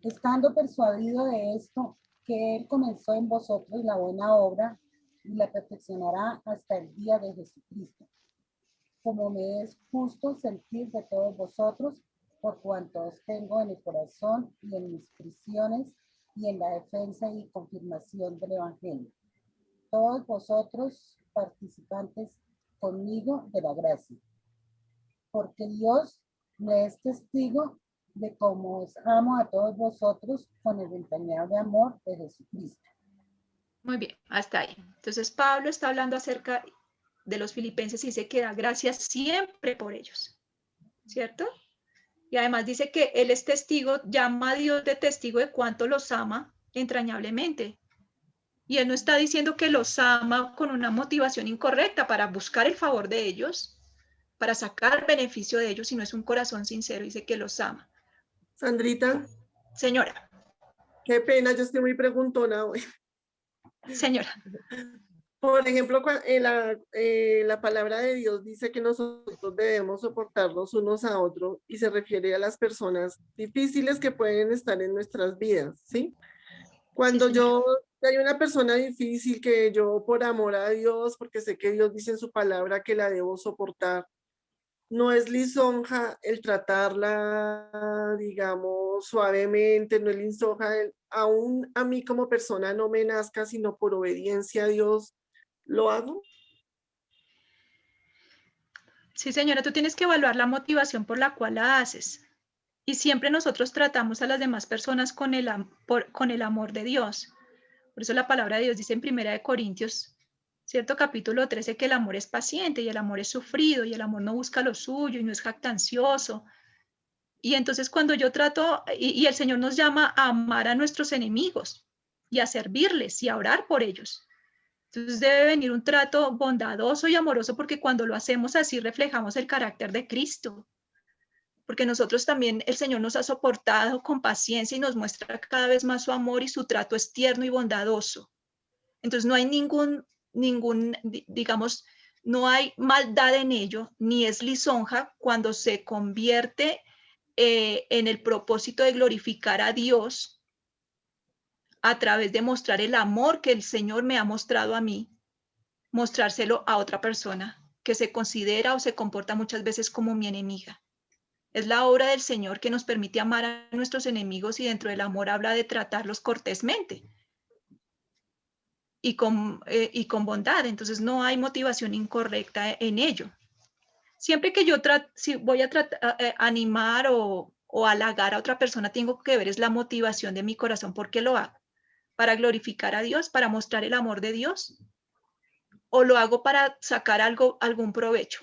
Estando persuadido de esto, que Él comenzó en vosotros la buena obra y la perfeccionará hasta el día de Jesucristo. Como me es justo sentir de todos vosotros, por cuanto os tengo en el corazón y en mis prisiones y en la defensa y confirmación del Evangelio. Todos vosotros participantes conmigo de la gracia. Porque Dios me es testigo de cómo os amo a todos vosotros con el entrañable amor de Jesucristo. Muy bien, hasta ahí. Entonces Pablo está hablando acerca de los filipenses y dice que da gracias siempre por ellos, ¿cierto? Y además dice que Él es testigo, llama a Dios de testigo de cuánto los ama entrañablemente. Y Él no está diciendo que los ama con una motivación incorrecta para buscar el favor de ellos, para sacar beneficio de ellos, sino es un corazón sincero, dice que los ama. Sandrita. Señora. Qué pena, yo estoy muy preguntona hoy. Señora. Por ejemplo, la palabra de Dios dice que nosotros debemos soportarnos unos a otros y se refiere a las personas difíciles que pueden estar en nuestras vidas, ¿sí? Cuando hay una persona difícil que yo por amor a Dios, porque sé que Dios dice en su palabra que la debo soportar, no es lisonja el tratarla, digamos, suavemente, no es lisonja, aún a mí como persona no me nazca, sino por obediencia a Dios, ¿lo hago? Sí, señora, tú tienes que evaluar la motivación por la cual la haces. Y siempre nosotros tratamos a las demás personas con el amor de Dios. Por eso la palabra de Dios dice en 1 Corintios, cierto, capítulo 13, que el amor es paciente y el amor es sufrido y el amor no busca lo suyo y no es jactancioso. Y entonces cuando yo trato, y el Señor nos llama a amar a nuestros enemigos y a servirles y a orar por ellos. Entonces debe venir un trato bondadoso y amoroso, porque cuando lo hacemos así reflejamos el carácter de Cristo. Porque nosotros también, el Señor nos ha soportado con paciencia y nos muestra cada vez más su amor, y su trato es tierno y bondadoso. Entonces no hay digamos, no hay maldad en ello, ni es lisonja cuando se convierte en el propósito de glorificar a Dios a través de mostrar el amor que el Señor me ha mostrado a mí, mostrárselo a otra persona que se considera o se comporta muchas veces como mi enemiga. Es la obra del Señor que nos permite amar a nuestros enemigos, y dentro del amor habla de tratarlos cortésmente y con bondad. Entonces no hay motivación incorrecta en ello. Siempre que yo si voy a animar o halagar a otra persona, tengo que ver es la motivación de mi corazón. ¿Por qué lo hago? ¿Para glorificar a Dios? ¿Para mostrar el amor de Dios? ¿O lo hago para sacar algún provecho?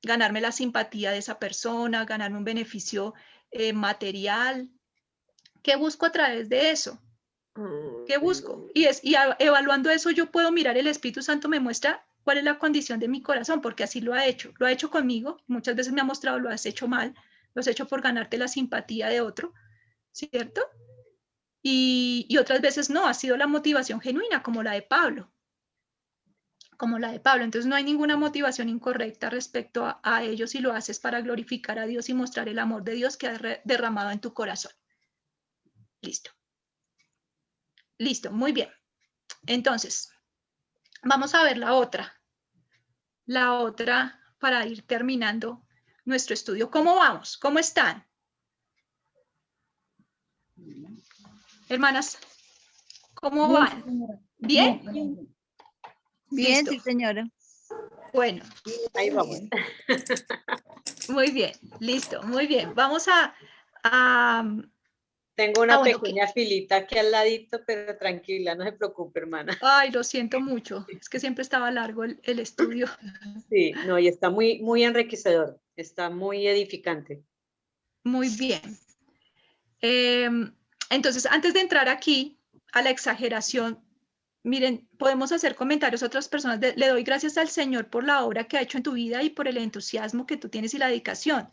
Ganarme la simpatía de esa persona, ganarme un beneficio material. ¿Qué busco a través de eso? ¿Qué busco? Y evaluando eso, yo puedo mirar, el Espíritu Santo me muestra cuál es la condición de mi corazón, porque así lo ha hecho conmigo. Muchas veces me ha mostrado, lo has hecho mal, lo has hecho por ganarte la simpatía de otro, ¿cierto? Y otras veces no, ha sido la motivación genuina, como la de Pablo. Entonces no hay ninguna motivación incorrecta respecto a ello si lo haces para glorificar a Dios y mostrar el amor de Dios que ha derramado en tu corazón. Listo, muy bien. Entonces, vamos a ver la otra para ir terminando nuestro estudio. ¿Cómo vamos? ¿Cómo están? Hermanas, ¿cómo van? ¿Bien? Bien, ¿Listo? sí, señora. Bueno. Ahí vamos. Muy bien, listo, muy bien. Vamos a Tengo una bueno, pequeña filita aquí al ladito, pero tranquila, no se preocupe, hermana. Ay, lo siento mucho. Es que siempre estaba largo el estudio. Sí, no, y está muy enriquecedor, está muy edificante. Muy bien. Entonces, antes de entrar aquí a la exageración, miren, podemos hacer comentarios a otras personas. Le doy gracias al Señor por la obra que ha hecho en tu vida y por el entusiasmo que tú tienes y la dedicación.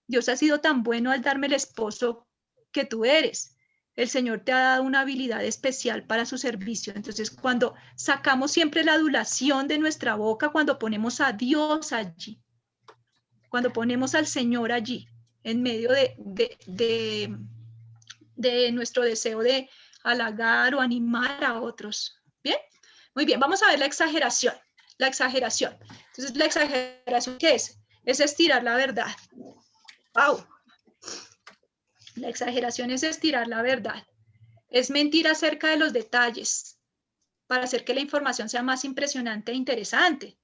Dios ha sido tan bueno al darme el esposo que tú eres. El Señor te ha dado una habilidad especial para su servicio. Entonces, cuando sacamos siempre la adulación de nuestra boca, cuando ponemos a Dios allí, cuando ponemos al Señor allí, en medio de nuestro deseo de halagar o animar a otros. ¿Bien? Muy bien, vamos a ver la exageración. La exageración. Entonces, ¿la exageración qué es? Es estirar la verdad. ¡Wow! La exageración es estirar la verdad. Es mentir acerca de los detalles para hacer que la información sea más impresionante e interesante.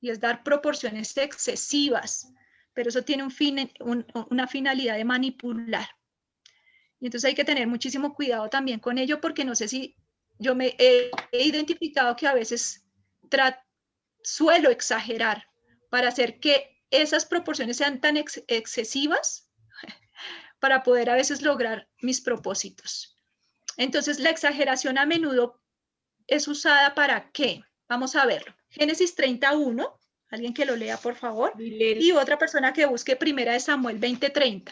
Y es dar proporciones excesivas, pero eso tiene una finalidad de manipular. Y entonces hay que tener muchísimo cuidado también con ello, porque no sé si yo me he identificado que a veces suelo exagerar para hacer que esas proporciones sean tan excesivas para poder a veces lograr mis propósitos. Entonces, la exageración a menudo es usada ¿para qué? Vamos a verlo. Génesis 31, alguien que lo lea, por favor. Y otra persona que busque Primera de Samuel 20:30.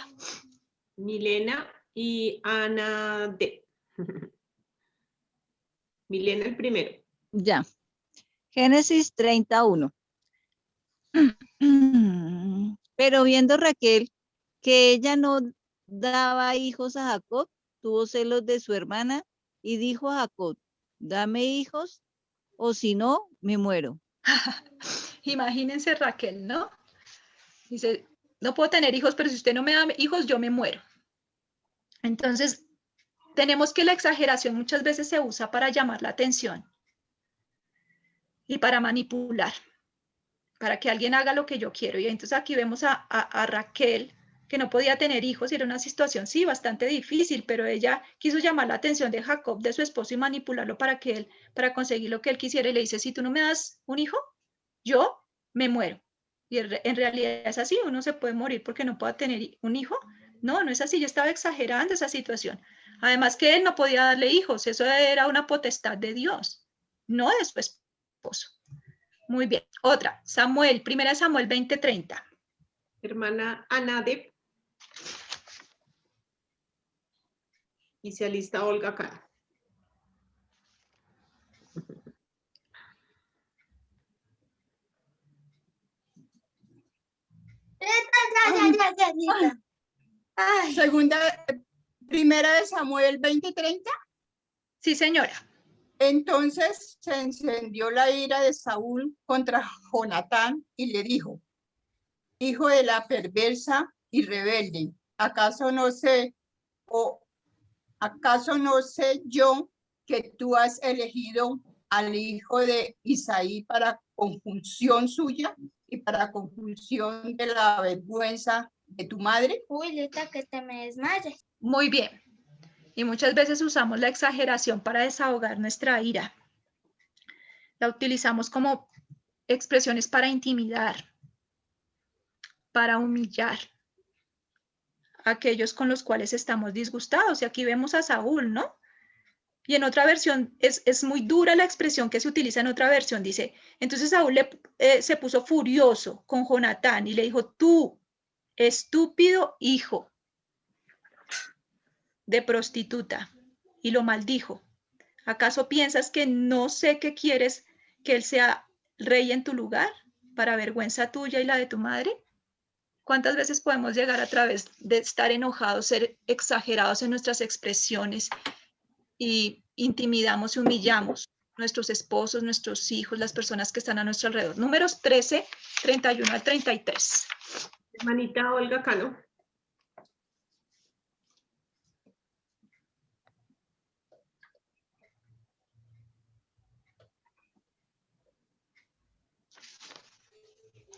Milena y Ana D. Milena el primero. Ya. Génesis 31. Pero viendo Raquel que ella no daba hijos a Jacob, tuvo celos de su hermana y dijo a Jacob, dame hijos o si no, me muero. Imagínense Raquel, ¿no? Dice, no puedo tener hijos, pero si usted no me da hijos, yo me muero. Entonces, tenemos que la exageración muchas veces se usa para llamar la atención y para manipular, para que alguien haga lo que yo quiero. Y entonces aquí vemos a Raquel, que no podía tener hijos, y era una situación, sí, bastante difícil, pero ella quiso llamar la atención de Jacob, de su esposo, y manipularlo para conseguir lo que él quisiera. Y le dice, si tú no me das un hijo, yo me muero. Y en realidad es así, uno se puede morir porque no pueda tener un hijo. No, no es así, yo estaba exagerando esa situación. Además que él no podía darle hijos, eso era una potestad de Dios, no de su esposo. Muy bien, otra, Samuel, Primera Samuel 20:30. Hermana Anadep. Y se alista Olga Cano. Primera de Samuel 20:30. Sí, señora. Entonces se encendió la ira de Saúl contra Jonatán y le dijo, hijo de la perversa y rebelde, ¿acaso no sé yo que tú has elegido al hijo de Isaí para confusión suya y para confusión de la vergüenza de tu madre? Uy, Lita, que te me desmayes. Muy bien. Y muchas veces usamos la exageración para desahogar nuestra ira. La utilizamos como expresiones para intimidar, para humillar a aquellos con los cuales estamos disgustados. Y aquí vemos a Saúl, ¿no? Y en otra versión es muy dura la expresión que se utiliza en otra versión. Dice, entonces Saúl se puso furioso con Jonatán y le dijo, tú, estúpido hijo de prostituta, y lo maldijo. ¿Acaso piensas que no sé que quieres que él sea rey en tu lugar, para vergüenza tuya y la de tu madre? ¿Cuántas veces podemos llegar a través de estar enojados, ser exagerados en nuestras expresiones y intimidamos y humillamos a nuestros esposos, nuestros hijos, las personas que están a nuestro alrededor? Números 13, 31 al 33. Hermanita Olga Cano.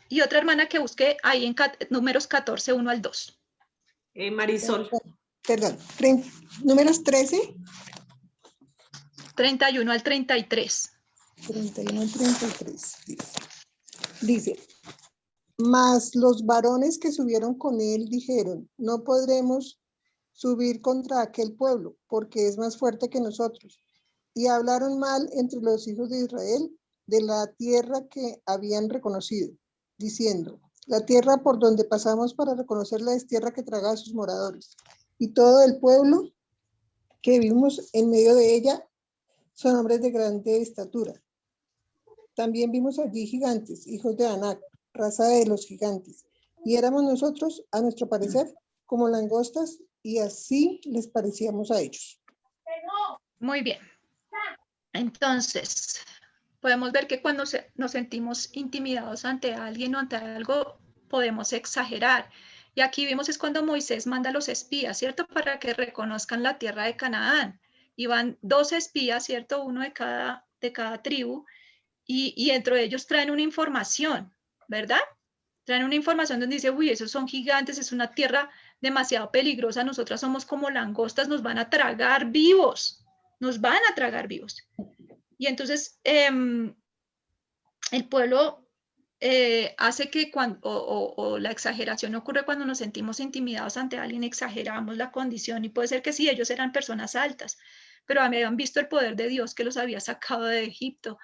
Y otra hermana que busque ahí en números 14, 1 al 2. Marisol. Perdón, números 13. 31 al 33. 31 al 33. Dice, mas los varones que subieron con él dijeron, no podremos subir contra aquel pueblo, porque es más fuerte que nosotros. Y hablaron mal entre los hijos de Israel de la tierra que habían reconocido, diciendo, la tierra por donde pasamos para reconocerla es tierra que traga a sus moradores. Y todo el pueblo que vimos en medio de ella son hombres de grande estatura. También vimos allí gigantes, hijos de Anac, raza de los gigantes. Y éramos nosotros, a nuestro parecer, como langostas, y así les parecíamos a ellos. Muy bien. Entonces, podemos ver que cuando nos sentimos intimidados ante alguien o ante algo, podemos exagerar. Y aquí vimos es cuando Moisés manda a los espías, ¿cierto? Para que reconozcan la tierra de Canaán. Y van 12 espías, ¿cierto? Uno de cada tribu. Y dentro de ellos traen una información, ¿verdad? Traen una información donde dice, uy, esos son gigantes, es una tierra demasiado peligrosa, nosotras somos como langostas, nos van a tragar vivos, nos van a tragar vivos. Y entonces el pueblo hace que o la exageración ocurre cuando nos sentimos intimidados ante alguien, exageramos la condición y puede ser que sí, ellos eran personas altas, pero habían visto el poder de Dios que los había sacado de Egipto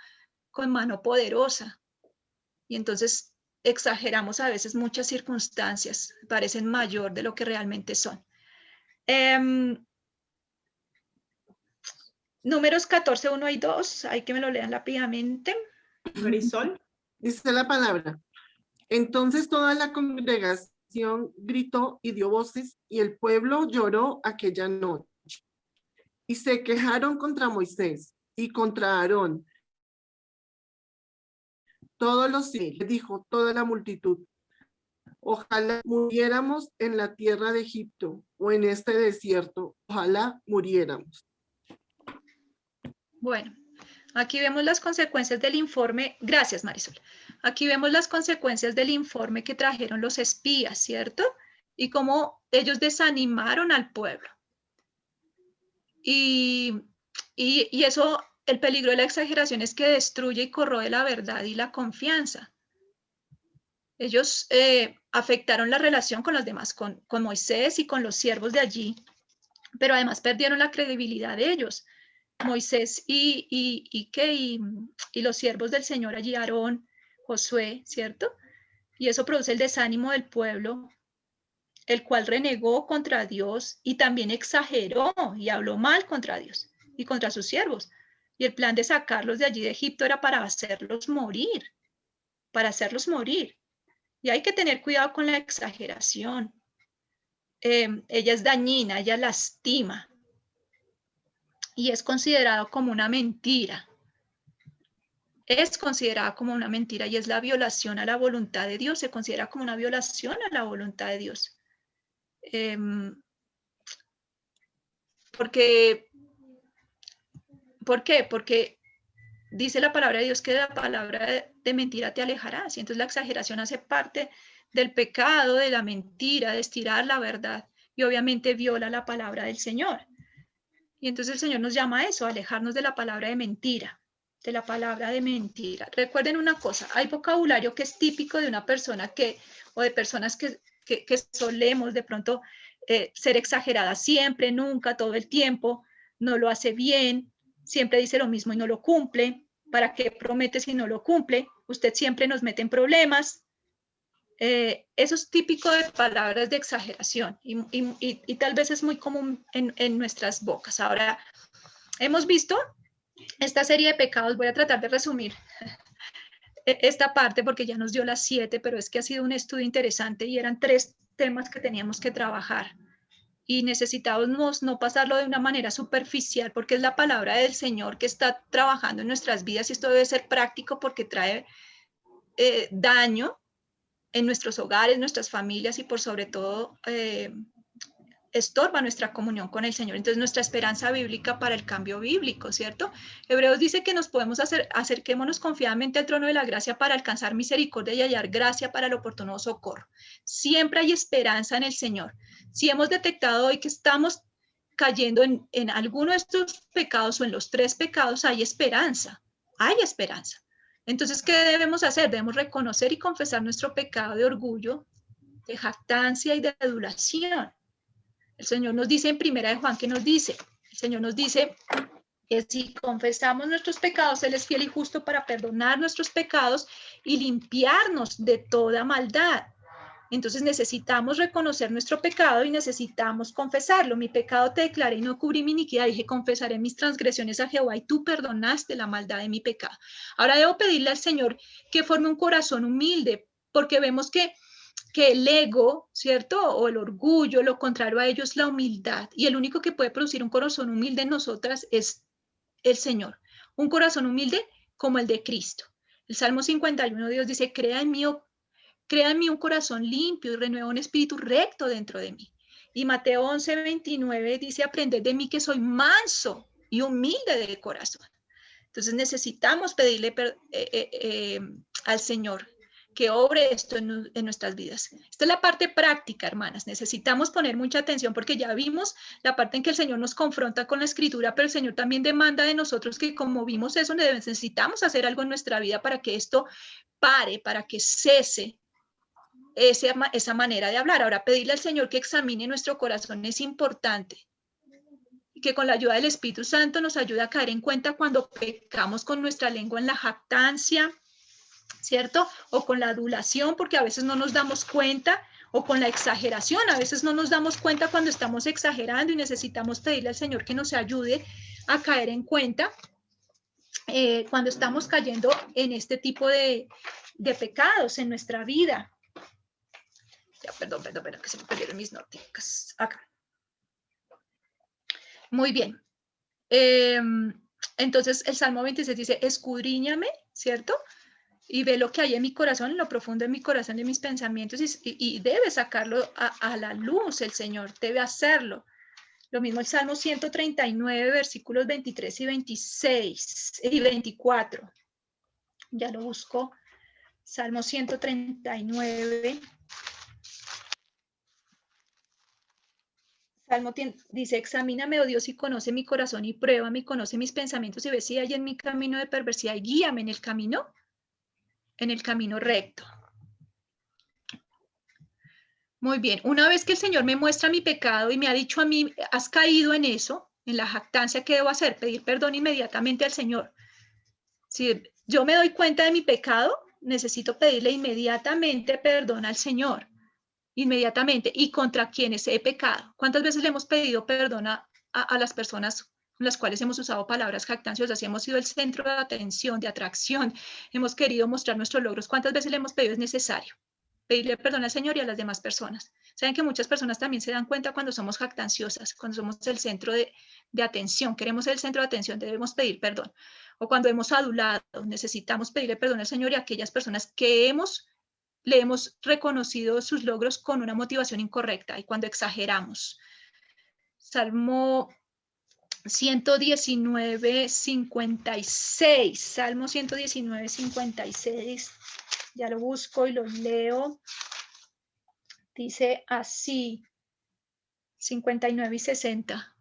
con mano poderosa. Y entonces exageramos a veces muchas circunstancias, parecen mayor de lo que realmente son. Números 14, 1 y 2, hay que me lo lean rápidamente. Marisol. Dice la palabra. Entonces toda la congregación gritó y dio voces, y el pueblo lloró aquella noche. Y se quejaron contra Moisés y contra Aarón. Todos los días, dijo toda la multitud, ojalá muriéramos en la tierra de Egipto o en este desierto, ojalá muriéramos. Bueno, aquí vemos las consecuencias del informe. Gracias, Marisol. Aquí vemos las consecuencias del informe que trajeron los espías, ¿cierto? Y cómo ellos desanimaron al pueblo. Y eso, el peligro de la exageración es que destruye y corroe la verdad y la confianza. Ellos afectaron la relación con los demás, con Moisés y con los siervos de allí, pero además perdieron la credibilidad de ellos. Moisés y los siervos del Señor allí, Aarón, Josué, ¿cierto? Y eso produce el desánimo del pueblo, el cual renegó contra Dios y también exageró y habló mal contra Dios y contra sus siervos. Y el plan de sacarlos de allí de Egipto era para hacerlos morir, para hacerlos morir. Y hay que tener cuidado con la exageración. Ella es dañina, ella lastima. Y es considerado como una mentira. Es considerada como una mentira y es la violación a la voluntad de Dios. Se considera como una violación a la voluntad de Dios. ¿Por qué? Porque dice la palabra de Dios que de la palabra de mentira te alejarás. Y entonces la exageración hace parte del pecado, de la mentira, de estirar la verdad. Y obviamente viola la palabra del Señor. Y entonces el Señor nos llama a eso, a alejarnos de la palabra de mentira, de la palabra de mentira. Recuerden una cosa, hay vocabulario que es típico de una persona o de personas que solemos de pronto ser exageradas siempre, nunca, todo el tiempo, no lo hace bien, siempre dice lo mismo y no lo cumple. ¿Para qué promete si no lo cumple? Usted siempre nos mete en problemas. Eso es típico de palabras de exageración y tal vez es muy común en nuestras bocas. Ahora, hemos visto esta serie de pecados. Voy a tratar de resumir esta parte porque ya nos dio las 7, pero es que ha sido un estudio interesante y eran 3 temas que teníamos que trabajar. Y necesitábamos no pasarlo de una manera superficial porque es la palabra del Señor que está trabajando en nuestras vidas y esto debe ser práctico porque trae daño en nuestros hogares, nuestras familias y por sobre todo estorba nuestra comunión con el Señor. Entonces nuestra esperanza bíblica para el cambio bíblico, ¿cierto? Hebreos dice que nos podemos acerquémonos confiadamente al trono de la gracia para alcanzar misericordia y hallar gracia para el oportuno socorro. Siempre hay esperanza en el Señor. Si hemos detectado hoy que estamos cayendo en alguno de estos pecados o en los 3 pecados, hay esperanza, hay esperanza. Entonces, ¿qué debemos hacer? Debemos reconocer y confesar nuestro pecado de orgullo, de jactancia y de adulación. El Señor nos dice en 1 de Juan, ¿qué nos dice? El Señor nos dice que si confesamos nuestros pecados, Él es fiel y justo para perdonar nuestros pecados y limpiarnos de toda maldad. Entonces necesitamos reconocer nuestro pecado y necesitamos confesarlo. Mi pecado te declaré y no cubrí mi iniquidad. Dije, confesaré mis transgresiones a Jehová y tú perdonaste la maldad de mi pecado. Ahora debo pedirle al Señor que forme un corazón humilde, porque vemos que el ego, ¿cierto? O el orgullo, lo contrario a ello es la humildad. Y el único que puede producir un corazón humilde en nosotras es el Señor. Un corazón humilde como el de Cristo. El Salmo 51, Dios dice, crea en mí un corazón limpio y renueva un espíritu recto dentro de mí. Y Mateo 11, 29 dice, aprended de mí que soy manso y humilde de corazón. Entonces necesitamos pedirle al Señor que obre esto en nuestras vidas. Esta es la parte práctica, hermanas. Necesitamos poner mucha atención porque ya vimos la parte en que el Señor nos confronta con la Escritura, pero el Señor también demanda de nosotros que como vimos eso, necesitamos hacer algo en nuestra vida para que esto pare, para que cese esa manera de hablar. Ahora, pedirle al Señor que examine nuestro corazón es importante. Y que con la ayuda del Espíritu Santo nos ayude a caer en cuenta cuando pecamos con nuestra lengua en la jactancia, ¿cierto? O con la adulación, porque a veces no nos damos cuenta, o con la exageración, a veces no nos damos cuenta cuando estamos exagerando y necesitamos pedirle al Señor que nos ayude a caer en cuenta cuando estamos cayendo en este tipo de pecados en nuestra vida. Ya, perdón, que se me perdieron mis noticas. Acá. Muy bien. Entonces, el Salmo 26 dice, escudriñame, ¿cierto? Y ve lo que hay en mi corazón, en lo profundo de mi corazón, de mis pensamientos, y debe sacarlo a la luz el Señor, debe hacerlo. Lo mismo el Salmo 139, versículos 23 y 26 y 24. Ya lo busco. Salmo 139. Salmo dice, examíname, oh Dios, y conoce mi corazón, y pruébame, y conoce mis pensamientos, y ve si hay en mi camino de perversidad, y guíame en el camino recto. Muy bien, una vez que el Señor me muestra mi pecado y me ha dicho a mí, has caído en eso, en la jactancia, ¿qué debo hacer? Pedir perdón inmediatamente al Señor. Si yo me doy cuenta de mi pecado, necesito pedirle inmediatamente perdón al Señor. Inmediatamente. ¿Y contra quienes he pecado? ¿Cuántas veces le hemos pedido perdón a las personas con las cuales hemos usado palabras jactanciosas y hemos sido el centro de atención, de atracción, hemos querido mostrar nuestros logros? ¿Cuántas veces le hemos pedido? Es necesario pedirle perdón al Señor y a las demás personas. Saben que muchas personas también se dan cuenta cuando somos jactanciosas, cuando somos el centro de atención, queremos ser el centro de atención, debemos pedir perdón. O cuando hemos adulado, necesitamos pedirle perdón al Señor y a aquellas personas que le hemos reconocido sus logros con una motivación incorrecta y cuando exageramos. Salmo 119, 56. Salmo 119, 56. Ya lo busco y lo leo. Dice así, 59 y 60.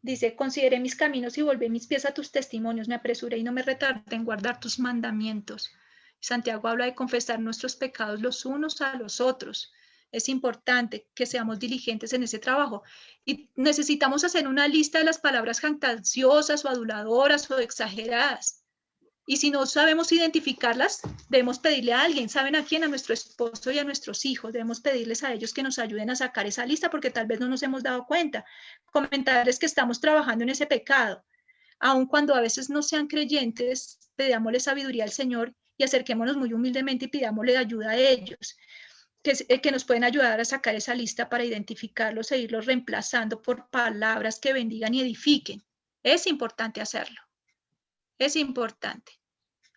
Dice, consideré mis caminos y volví mis pies a tus testimonios. Me apresuré y no me retardé en guardar tus mandamientos. Santiago habla de confesar nuestros pecados los unos a los otros. Es importante que seamos diligentes en ese trabajo. Y necesitamos hacer una lista de las palabras jactanciosas o aduladoras o exageradas. Y si no sabemos identificarlas, debemos pedirle a alguien. ¿Saben a quién? A nuestro esposo y a nuestros hijos. Debemos pedirles a ellos que nos ayuden a sacar esa lista porque tal vez no nos hemos dado cuenta. Comentarles que estamos trabajando en ese pecado. Aun cuando a veces no sean creyentes, pidámosle sabiduría al Señor y acerquémonos muy humildemente y pidámosle ayuda a ellos, que nos pueden ayudar a sacar esa lista para identificarlos e irlos reemplazando por palabras que bendigan y edifiquen. Es importante hacerlo. Es importante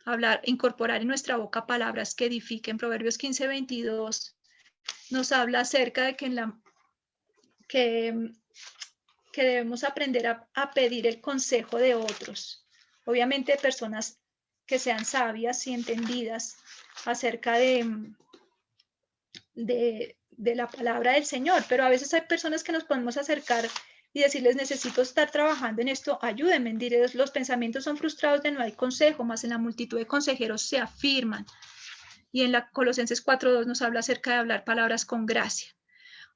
hablar, incorporar en nuestra boca palabras que edifiquen. Proverbios 15, 22 nos habla acerca de que debemos aprender a pedir el consejo de otros. Obviamente personas que sean sabias y entendidas acerca de la palabra del Señor, pero a veces hay personas que nos podemos acercar y decirles, necesito estar trabajando en esto, ayúdenme. Diré, los pensamientos son frustrados de no hay consejo, más en la multitud de consejeros se afirman. Y en la Colosenses 4:2 nos habla acerca de hablar palabras con gracia.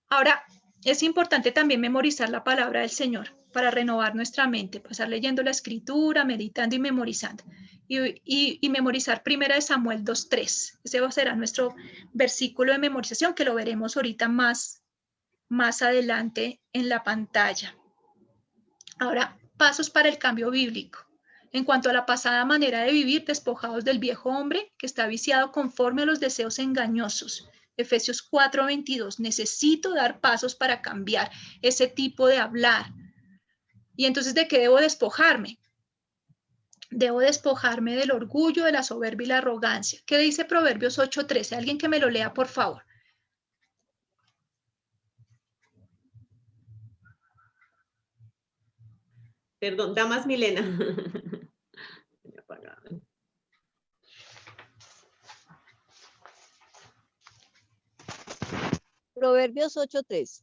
Ahora, es importante también memorizar la palabra del Señor para renovar nuestra mente, pasar leyendo la Escritura, meditando y memorizando. Y memorizar 1 Samuel 2:3. Ese será nuestro versículo de memorización, que lo veremos ahorita más adelante en la pantalla. Ahora, pasos para el cambio bíblico. En cuanto a la pasada manera de vivir, despojados del viejo hombre que está viciado conforme a los deseos engañosos. Efesios 4:22. Necesito dar pasos para cambiar ese tipo de hablar. Y entonces, ¿de qué debo despojarme? Debo despojarme del orgullo, de la soberbia y la arrogancia. ¿Qué dice Proverbios 8:13? Alguien que me lo lea, por favor. Perdón, Damas Milena. Proverbios 8:3.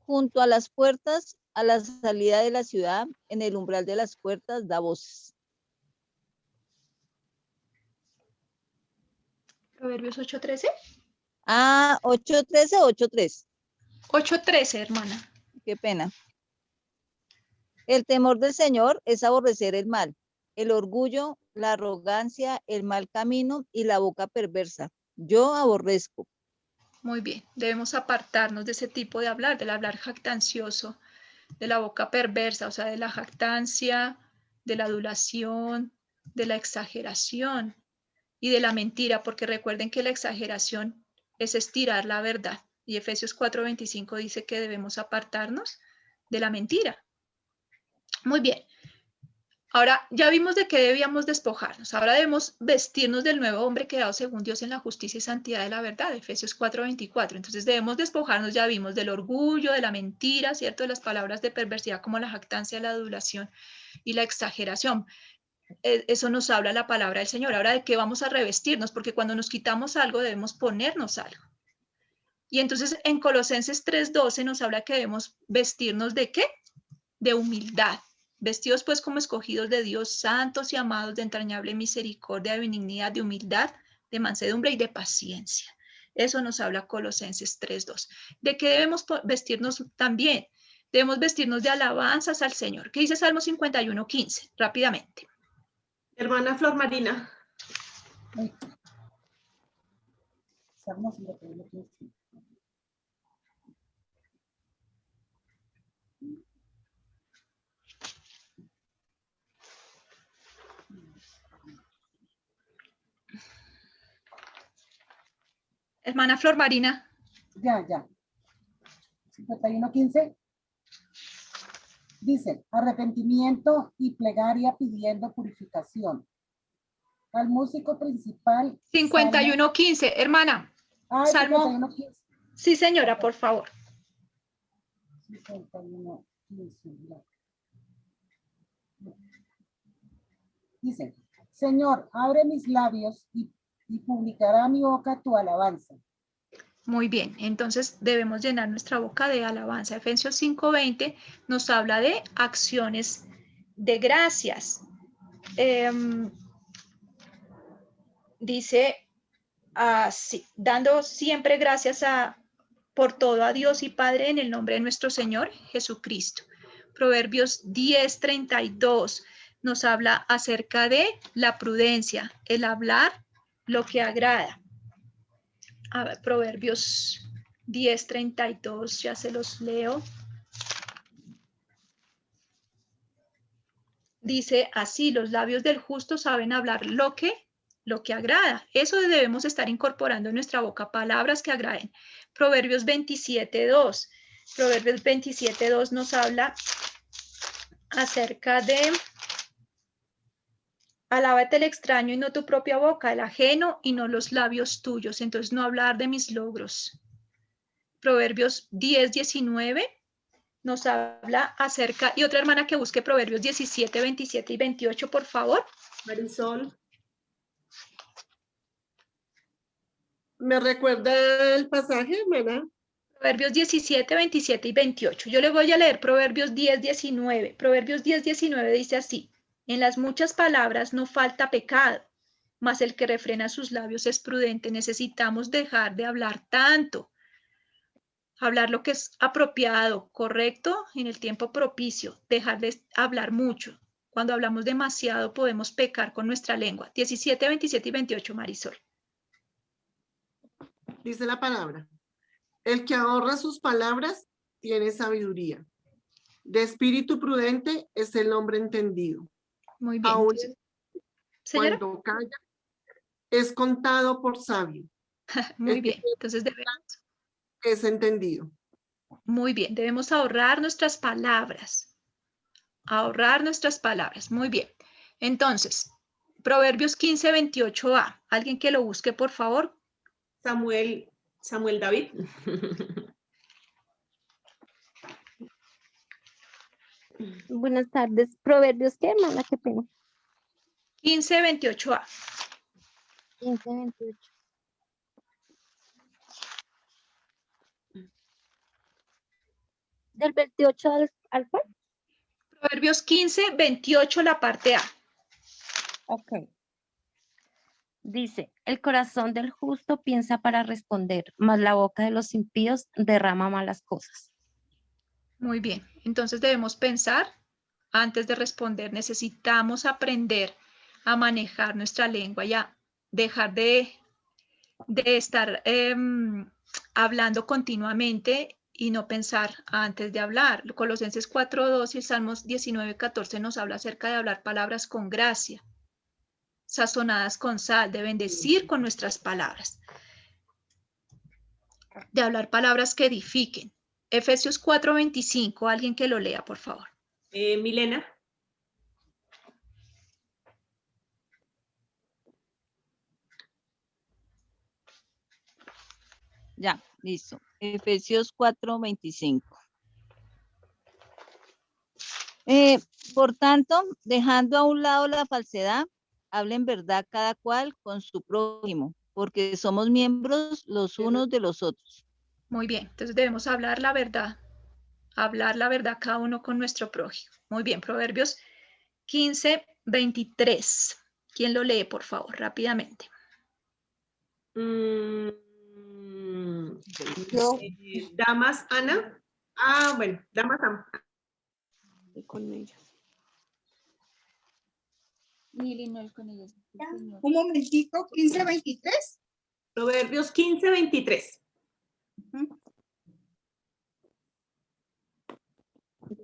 Junto a las puertas, a la salida de la ciudad, en el umbral de las puertas, da voces. Proverbios 8:13. Ah, 8:13 o 8:3. 8:13, hermana. Qué pena. El temor del Señor es aborrecer el mal, el orgullo, la arrogancia, el mal camino y la boca perversa. Yo aborrezco. Muy bien, debemos apartarnos de ese tipo de hablar, del hablar jactancioso, de la boca perversa, o sea, de la jactancia, de la adulación, de la exageración y de la mentira, porque recuerden que la exageración es estirar la verdad. Y Efesios 4:25 dice que debemos apartarnos de la mentira. Muy bien. Ahora ya vimos de qué debíamos despojarnos. Ahora debemos vestirnos del nuevo hombre creado según Dios en la justicia y santidad de la verdad, Efesios 4:24. Entonces debemos despojarnos, ya vimos, del orgullo, de la mentira, ¿cierto? De las palabras de perversidad como la jactancia, la adulación y la exageración. Eso nos habla la palabra del Señor. Ahora, ¿de qué vamos a revestirnos? Porque cuando nos quitamos algo, debemos ponernos algo. Y entonces en Colosenses 3:12 nos habla que debemos vestirnos ¿de qué? De humildad. Vestidos pues como escogidos de Dios, santos y amados, de entrañable misericordia, de benignidad, de humildad, de mansedumbre y de paciencia. Eso nos habla Colosenses 3:2. ¿De qué debemos vestirnos también? Debemos vestirnos de alabanzas al Señor. ¿Qué dice Salmo 51:15? Rápidamente. Hermana Flor Marina. Salmo 51:15. Hermana Flor Marina. Ya. 51:15. Dice, arrepentimiento y plegaria pidiendo purificación. Al músico principal. 51:15, hermana. Salmo. 51:15. Sí, señora, por favor. 51:15. Dice, Señor, abre mis labios y publicará mi boca tu alabanza. Muy bien, entonces debemos llenar nuestra boca de alabanza. Efesios 5:20 nos habla de acciones de gracias. Dice así, dando siempre gracias por todo a Dios y Padre en el nombre de nuestro Señor Jesucristo. Proverbios 10:32 nos habla acerca de la prudencia, el hablar lo que agrada. A ver, Proverbios 10:32, ya se los leo. Dice así, los labios del justo saben hablar lo que agrada. Eso debemos estar incorporando en nuestra boca, palabras que agraden. Proverbios 27:2. Proverbios 27:2 nos habla acerca de alábate el extraño y no tu propia boca, el ajeno y no los labios tuyos. Entonces, no hablar de mis logros. Proverbios 10:19 nos habla acerca, y otra hermana que busque Proverbios 17, 27 y 28, por favor. Marisol. ¿Me recuerda el pasaje, hermana? Proverbios 17, 27 y 28. Yo le voy a leer Proverbios 10, 19. Proverbios 10, 19 dice así: en las muchas palabras no falta pecado, mas el que refrena sus labios es prudente. Necesitamos dejar de hablar tanto. Hablar lo que es apropiado, correcto, en el tiempo propicio. Dejar de hablar mucho. Cuando hablamos demasiado podemos pecar con nuestra lengua. 17, 27 y 28, Marisol. Dice la palabra. El que ahorra sus palabras tiene sabiduría. De espíritu prudente es el hombre entendido. Muy bien. Aún ¿Señora? cuando calla, es contado por sabio. Muy bien. Entonces debemos. Es entendido. Muy bien. Debemos ahorrar nuestras palabras. Ahorrar nuestras palabras. Muy bien. Entonces, Proverbios 15, 28a. ¿Alguien que lo busque, por favor? Samuel David. Buenas tardes. Proverbios, ¿qué, hermana? Qué pena. 15, 28a. 15, 28. Del 28 al cual. Proverbios 15, 28, la parte A. Ok. Dice, el corazón del justo piensa para responder, mas la boca de los impíos derrama malas cosas. Muy bien, entonces debemos pensar antes de responder. Necesitamos aprender a manejar nuestra lengua y a dejar de estar hablando continuamente y no pensar antes de hablar. Colosenses 4:2 y el Salmos 19:14 nos habla acerca de hablar palabras con gracia, sazonadas con sal, de bendecir con nuestras palabras, de hablar palabras que edifiquen. Efesios 4:25, alguien que lo lea, por favor. Milena. Ya, listo. Efesios 4:25. Por tanto, dejando a un lado la falsedad, hablen verdad cada cual con su prójimo, porque somos miembros los unos de los otros. Muy bien, entonces debemos hablar la verdad cada uno con nuestro prójimo. Muy bien, Proverbios 15:23. ¿Quién lo lee, por favor, rápidamente? Damas, Ana. Bueno, Damas, Ana. Con ellas. Mili, no es con ellas. Un momentico, 15:23. Proverbios 15:23.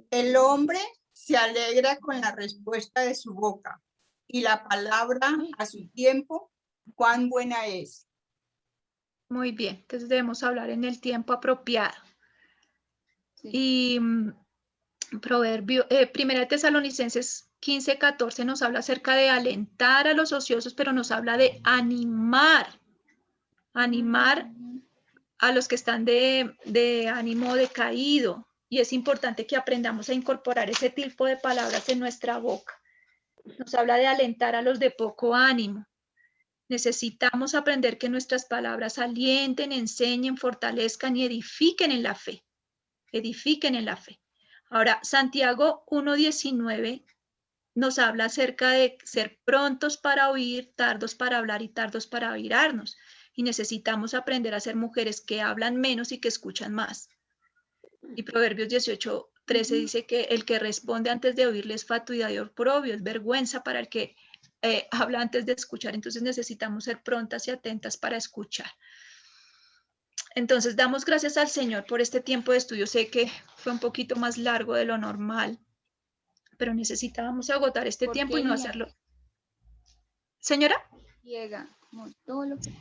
El hombre se alegra con la respuesta de su boca y la palabra a su tiempo, cuán buena es. Muy bien, entonces debemos hablar en el tiempo apropiado. Sí. Y Primera de Tesalonicenses 15:14 nos habla acerca de alentar a los ociosos, pero nos habla de animar a los que están de ánimo decaído. Y es importante que aprendamos a incorporar ese tipo de palabras en nuestra boca. Nos habla de alentar a los de poco ánimo. Necesitamos aprender que nuestras palabras alienten, enseñen, fortalezcan y edifiquen en la fe. Edifiquen en la fe. Ahora, Santiago 1:19 nos habla acerca de ser prontos para oír, tardos para hablar y tardos para airarnos. Y necesitamos aprender a ser mujeres que hablan menos y que escuchan más. Y Proverbios 18:13 dice que el que responde antes de oírle es fatuidad y oprobio, es vergüenza para el que habla antes de escuchar. Entonces necesitamos ser prontas y atentas para escuchar. Entonces damos gracias al Señor por este tiempo de estudio. Sé que fue un poquito más largo de lo normal, pero necesitábamos agotar este tiempo y no hacerlo. ¿Señora? Llega, todo lo que...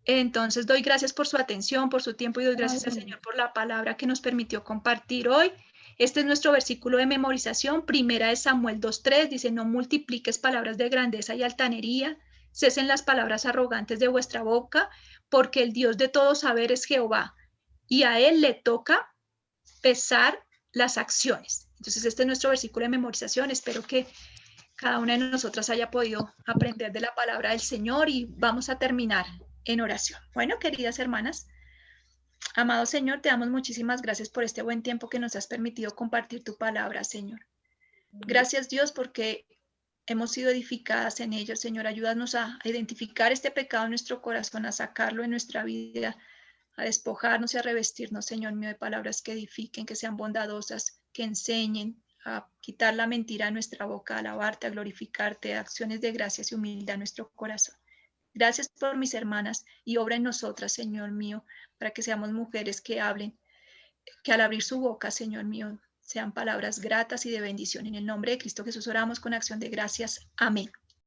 Entonces doy gracias por su atención, por su tiempo y doy gracias al Señor por la palabra que nos permitió compartir hoy. Este es nuestro versículo de memorización, Primera de Samuel 2:3, dice: no multipliques palabras de grandeza y altanería, cesen las palabras arrogantes de vuestra boca, porque el Dios de todo saber es Jehová, y a Él le toca pesar las acciones. Entonces este es nuestro versículo de memorización. Espero que cada una de nosotras haya podido aprender de la palabra del Señor y vamos a terminar en oración. Bueno, queridas hermanas, amado Señor, te damos muchísimas gracias por este buen tiempo que nos has permitido compartir tu palabra, Señor. Gracias, Dios, porque hemos sido edificadas en ella. Señor, ayúdanos a identificar este pecado en nuestro corazón, a sacarlo en nuestra vida, a despojarnos y a revestirnos, Señor mío, de palabras que edifiquen, que sean bondadosas, que enseñen, a quitar la mentira a nuestra boca, a alabarte, a glorificarte, a acciones de gracias y humildad a nuestro corazón. Gracias por mis hermanas y obra en nosotras, Señor mío, para que seamos mujeres que hablen, que al abrir su boca, Señor mío, sean palabras gratas y de bendición. En el nombre de Cristo Jesús oramos con acción de gracias. Amén.